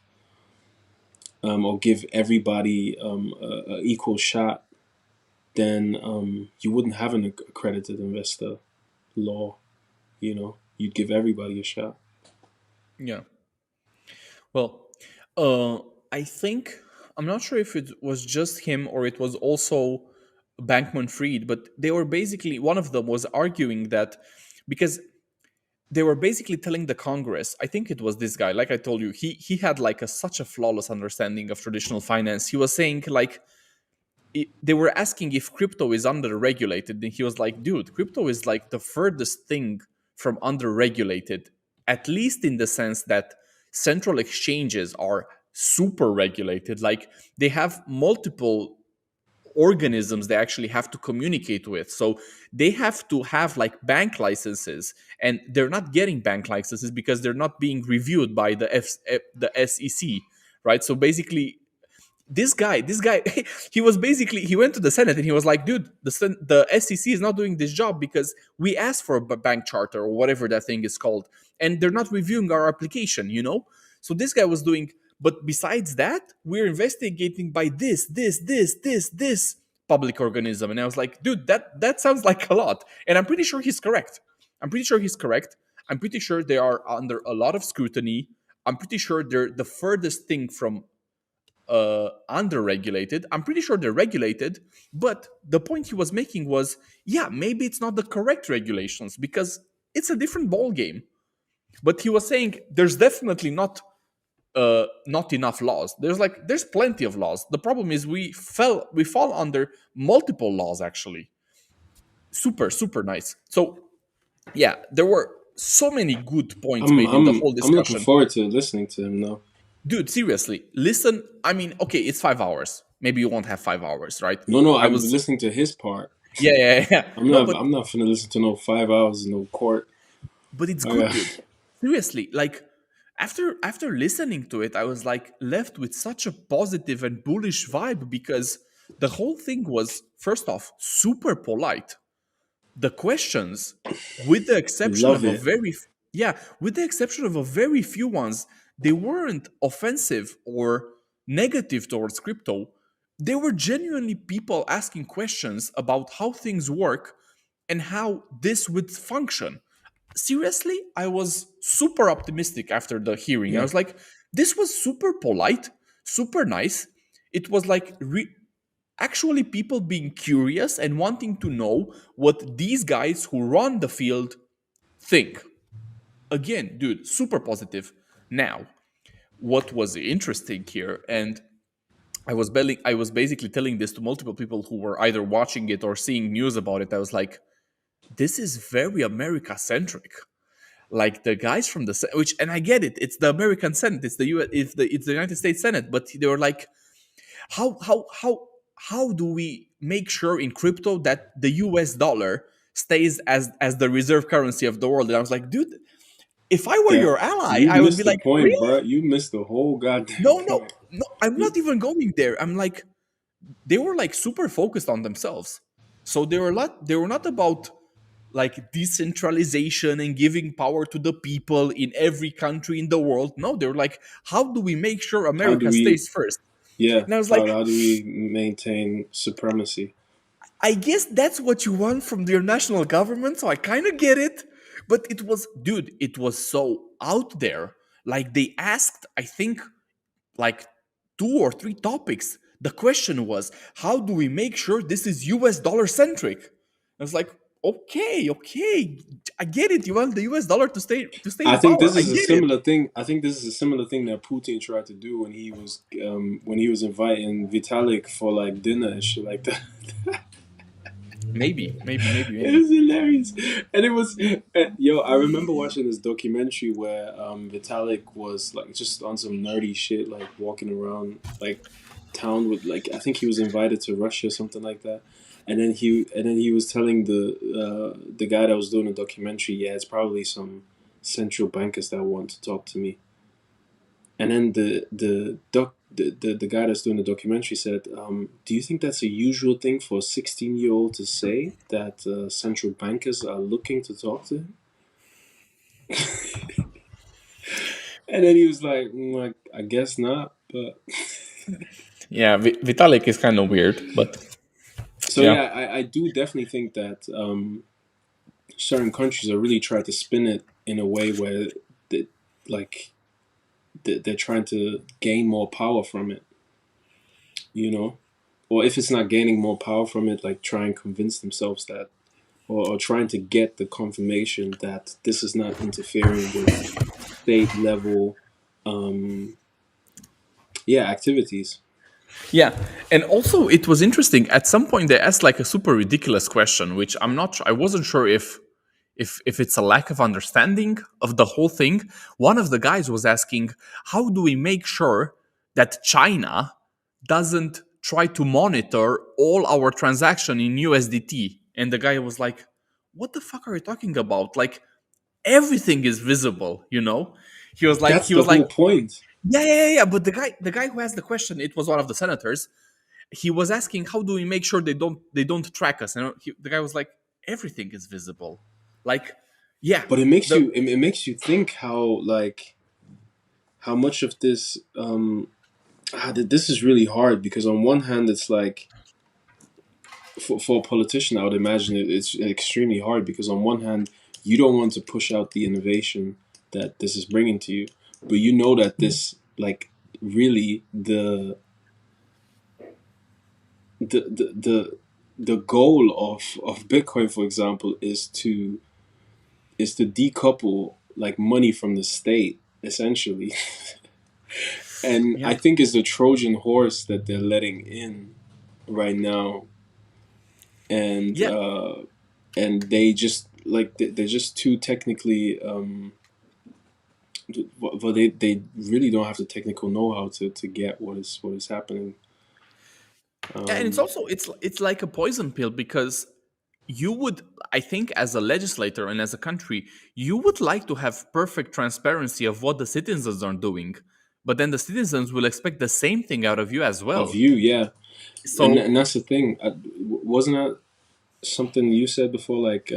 or give everybody a equal shot, then you wouldn't have an accredited investor law. You'd give everybody a shot. Yeah. Well, I think, I'm not sure if it was just him or it was also Bankman Fried, but they were basically, one of them was arguing that, because they were basically telling the Congress, I think it was this guy, like I told you, he had like such a flawless understanding of traditional finance. He was saying like, they were asking if crypto is under regulated, and he was like, dude, crypto is like the furthest thing from under regulated, at least in the sense that central exchanges are super regulated. Like, they have multiple organisms they actually have to communicate with, so they have to have like bank licenses, and they're not getting bank licenses because they're not being reviewed by the SEC, right? So basically, this guy, he was basically, he went to the Senate and he was like, dude, the SEC is not doing this job because we asked for a bank charter or whatever that thing is called, and they're not reviewing our application. So this guy was doing, but besides that, we're investigating by this public organism. And I was like, dude, that sounds like a lot. And I'm pretty sure he's correct. I'm pretty sure they are under a lot of scrutiny. I'm pretty sure they're the furthest thing from under-regulated. I'm pretty sure they're regulated, but the point he was making was, yeah, maybe it's not the correct regulations because it's a different ball game. But he was saying there's definitely not enough laws. There's plenty of laws. The problem is we fall under multiple laws actually. Super nice. So yeah, there were so many good points I'm made in the I'm whole I'm looking discussion. forward to listening to him though. Dude, seriously, listen. I mean, okay, it's 5 hours. Maybe you won't have 5 hours, right? No, I I'm was, listening to his part. yeah. I'm No, not I'm not finna listen to no 5 hours in no court. but it's I good, got- dude. Seriously, like after listening to it, I was like left with such a positive and bullish vibe because the whole thing was, first off, super polite. The questions, with the exception Love of a it. very yeah, with the exception of a very few ones, they weren't offensive or negative towards crypto. They were genuinely people asking questions about how things work and how this would function. Seriously, I was super optimistic after the hearing. I Yeah. was like, this was super polite, super nice. It was like actually people being curious and wanting to know what these guys who run the field think. Again, dude, super positive. Now, what was interesting here, and I was basically telling this to multiple people who were either watching it or seeing news about it. I was like, this is very America centric. Like the guys from the which, and I get it, it's the American Senate, it's the US, it's the United States Senate, but they were like, how do we make sure in crypto that the US dollar stays as the reserve currency of the world? And I was like, dude, if I were Yeah. your ally, You I would be missed the like, point, really? bro. You missed the whole goddamn No, no, point. no, I'm not even going there. I'm like, they were like super focused on themselves. So they were not about like decentralization and giving power to the people in every country in the world. No, they were like, how do we make sure How do America we stays first? yeah, And I was like, how do we maintain supremacy? I guess that's what you want from your national government, so I kind of get it. But it was, dude, it was so out there. Like they asked, I think, like 2 or 3 topics. The question was, how do we make sure this is US dollar centric? I was like, okay, I get it. You want the US dollar to stay I in think power. this I is a get it. similar thing. I think this is a similar thing that Putin tried to do when he was inviting Vitalik for like dinner and shit like that. It Maybe. was hilarious, and it was yo. I remember watching this documentary where Vitalik was like just on some nerdy shit, like walking around like town with like I think he was invited to Russia or something like that, and then he was telling the guy that was doing the documentary, yeah, it's probably some central bankers that want to talk to me. And then the guy that's doing the documentary said, "Do you think that's a usual thing for a 16-year-old to say that central bankers are looking to talk to him?" And then he was like, I guess not, but Yeah, Vitalik is kind of weird, but so yeah. yeah, I do definitely think that certain countries are really trying to spin it in a way where they, like they're trying to gain more power from it, you know. Or if it's not gaining more power from it, like try and convince themselves that, or trying to get the confirmation that this is not interfering with state level, activities. Yeah, and also it was interesting. At some point, they asked like a super ridiculous question, which I wasn't sure if it's a lack of understanding of the whole thing. One of the guys was asking, "How do we make sure that China doesn't try to monitor all our transaction in USDT?" And the guy was like, "What the fuck are you talking about? Like everything is visible, you know?" He was like, That's the whole point. Yeah. But the guy who asked the question, it was one of the senators. He was asking, how do we make sure they don't track us? And the guy was like, everything is visible. Like, yeah, But it makes the you it makes you think how like how much of this this is really hard because on one hand it's like for a politician I would imagine it's extremely hard because on one hand you don't want to push out the innovation that this is bringing to you, but you know that this like really the goal of Bitcoin, for example, is to decouple like money from the state essentially. And yeah I think it's the Trojan horse that they're letting in right now, and yeah and they just like they're just too technically well they really don't have the technical know-how to get what is happening. Yeah, and it's um also it's like a poison pill because you would, I think, as a legislator and as a country, you would like to have perfect transparency of what the citizens are doing, but then the citizens will expect the same thing out of you as of well. you, yeah. So And that's the thing. Wasn't that something you said before, like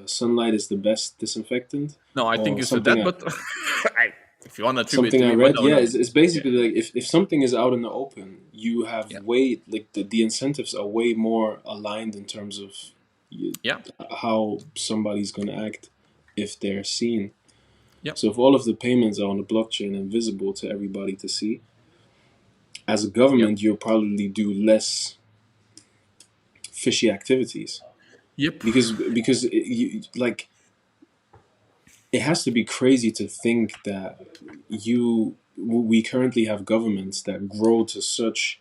sunlight is the best disinfectant, no, I think or you said that, something but if you want to attribute it something to I me, but read? no, Yeah, no, it's yeah, basically like if something is out in the open, you have yeah, way like the incentives are way more aligned in terms of you, yeah, how somebody's gonna act if they're seen. yeah, So if all of the payments are on the blockchain and visible to everybody to see, as a yeah, government, you'll probably do less fishy activities yep. because like it has to be crazy to think that we currently have governments that grow to such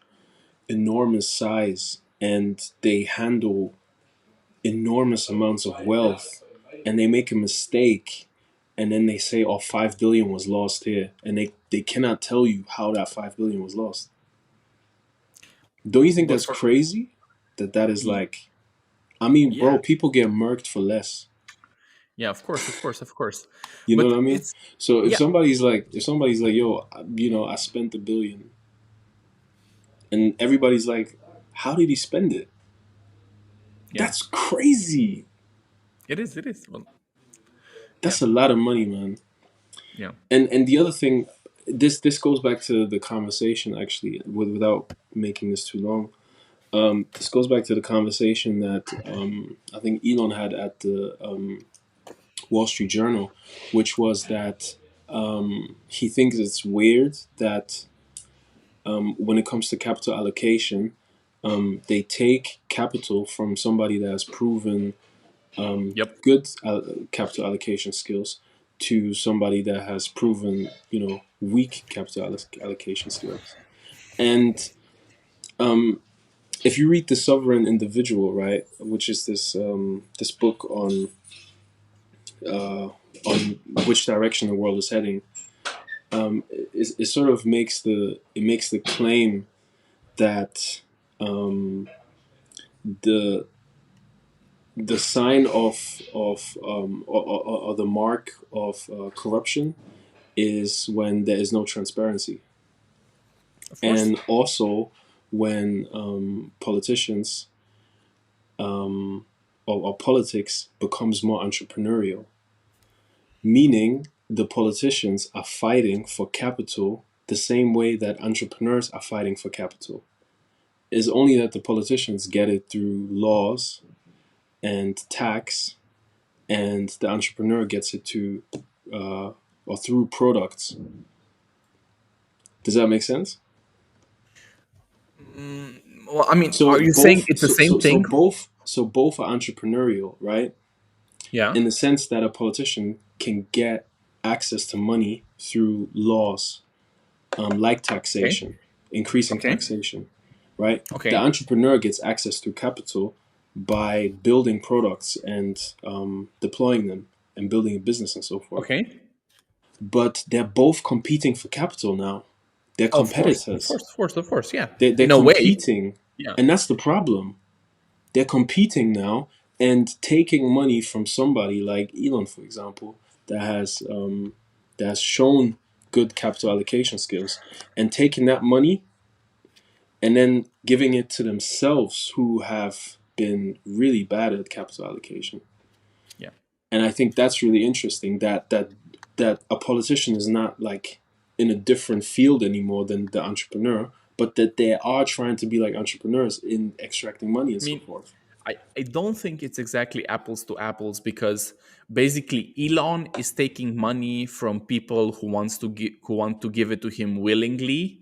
enormous size and they handle enormous amounts of wealth, and they make a mistake and then they say, oh, 5 billion was lost here, and they cannot tell you how that 5 billion was lost. Don't you think But that's for crazy? That is y- like, I mean, yeah, bro, people get murked for less. yeah, of course, of course, of course, You know but what I mean? it's So yeah, if somebody's like, yo, I spent 1 billion, and everybody's like, how did he spend it? yeah, That's crazy. it is well, yeah, That's a lot of money, man. yeah, And the other thing, this goes back to the conversation actually, without making this too long. This goes back to the conversation that I think Elon had at the Wall Street Journal, which was that he thinks it's weird that when it comes to capital allocation, they take capital from somebody that has proven yep, good capital allocation skills to somebody that has proven, weak capital allocation skills. And if you read The Sovereign Individual, right, which is this book uh, on which direction the world is heading, it sort of makes the claim that the the sign or the mark of corruption is when there is no transparency, of course, and also when politicians or politics becomes more entrepreneurial, meaning the politicians are fighting for capital the same way that entrepreneurs are fighting for capital. It's only that the politicians get it through laws and tax, and the entrepreneur gets it to or through products. Does that make sense? well, I mean, So are you saying both it's the same thing? so both are entrepreneurial, right? Yeah, In the sense that a politician can get access to money through laws, like okay, taxation, increasing okay, taxation, right? The okay, entrepreneur gets access to capital by building products and deploying them and building a business and so forth. okay. But they're both competing for capital now. They're Of course, of competitors. course, of course, of course. Yeah, They're in a way. competing, Yeah. and that's the problem. They're competing now and taking money from somebody like Elon, for example, that has shown good capital allocation skills, and taking that money and then giving it to themselves who have been really bad at capital allocation. Yeah. And I think that's really interesting that a politician is not like in a different field anymore than the entrepreneur, but that they are trying to be like entrepreneurs in extracting money and I so mean, forth. I don't think it's exactly apples to apples, because basically Elon is taking money from people who want to give it to him willingly,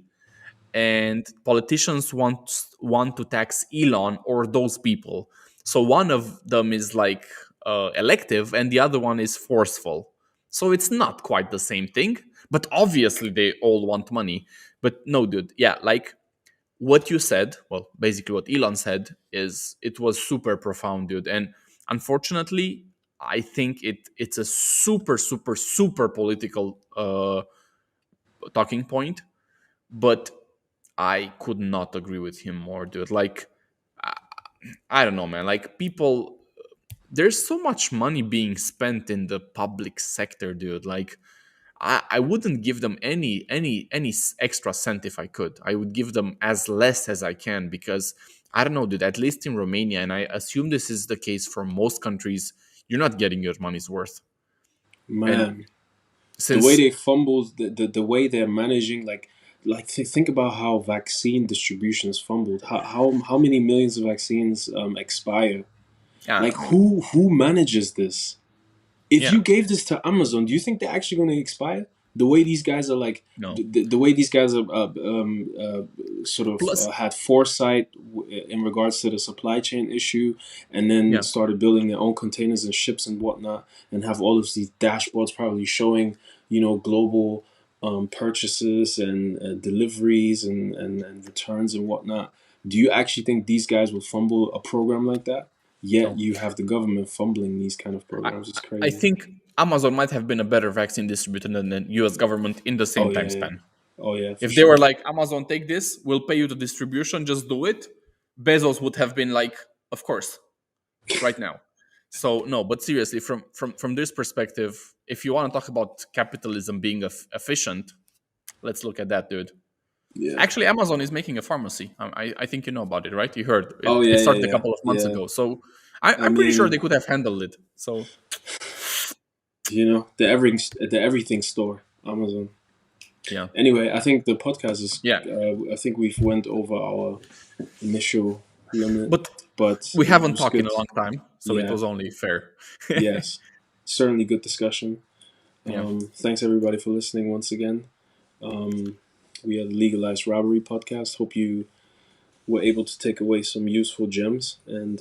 and politicians want to tax Elon or those people. So one of them is like elective, and the other one is forceful. So it's not quite the same thing, but obviously they all want money. But no, dude, yeah, like what you said, well, basically what Elon said, is it was super profound, dude. And unfortunately, I think it's a super political talking point, but I could not agree with him more, dude. Like, I, I don't know, man. Like, people, there's so much money being spent in the public sector, dude. Like, I wouldn't give them any extra cent if I could. I would give them as less as I can, because I don't know, dude. At least in Romania, and I assume this is the case for most countries, you're not getting your money's worth. And Man, the way since they fumbled, the way they're managing, think about how vaccine distribution is fumbled. How many millions of vaccines expire? yeah, Like who manages this? If yeah, you gave this to Amazon, do you think they're actually going to expire? The way these guys are like, no. the way these guys are sort of Plus, had foresight in regards to the supply chain issue, and then yeah. started building their own containers and ships and whatnot, and have all of these dashboards probably showing, global purchases and deliveries and returns and whatnot. Do you actually think these guys will fumble a program like that? Yet No. you have the government fumbling these kind of I, programs. It's I crazy. think Amazon might have been a better vaccine distributor than the US government in the Oh same yeah, time yeah. span. Oh yeah, for If they were sure. like, Amazon, take this, we'll pay you the distribution, just do it, Bezos would have been like, of course, right now. So no, but seriously, from this perspective, if you want to talk about capitalism being efficient, let's look at that, dude. Yeah. Actually, Amazon is making a pharmacy. I think you know about it, right? You heard Oh it yeah, yeah, started a yeah, couple of months yeah. ago. So I I'm pretty sure mean, they could have handled it. So the everything store, Amazon. yeah. Anyway, I think the podcast is. Yeah. I think we've went over our initial limit, But but we it haven't was talked in good. a long time, so it Yeah. was only fair. Yes. Certainly good discussion. Yeah. Thanks everybody for listening once again. We are the Legalized Robbery podcast. Hope you were able to take away some useful gems, and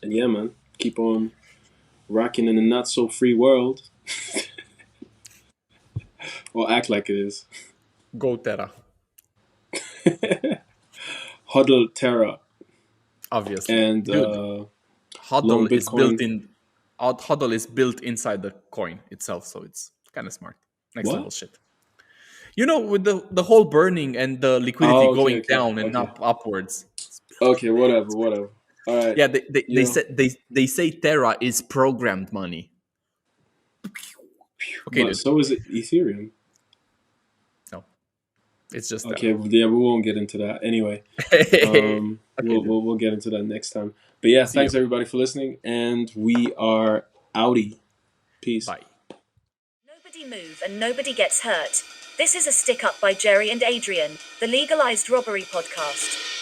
yeah, man, keep on rocking in a not so free world, or act like it is. Go Terra, Huddle Terra obviously. and Dude, long Huddle is built Bitcoin. in Huddle is built inside the coin itself, so it's kind of smart. Next level What? shit. You know, with the whole burning and the liquidity Oh, okay, going okay, down and okay, upwards. It's built okay. in there, dude. Whatever, whatever. All right. Yeah, You know, they say Terra is programmed money. Okay, but dude. so is it Ethereum. No, it's just Terra. Okay, well, yeah, we won't get into that anyway. Okay, We'll, dude. we'll get into that next time. But yeah, See you. thanks everybody for listening, and we are outie. Peace. Bye. Nobody move and nobody gets hurt. This is a stick up by Jerry and Adrian, the Legalized Robbery podcast.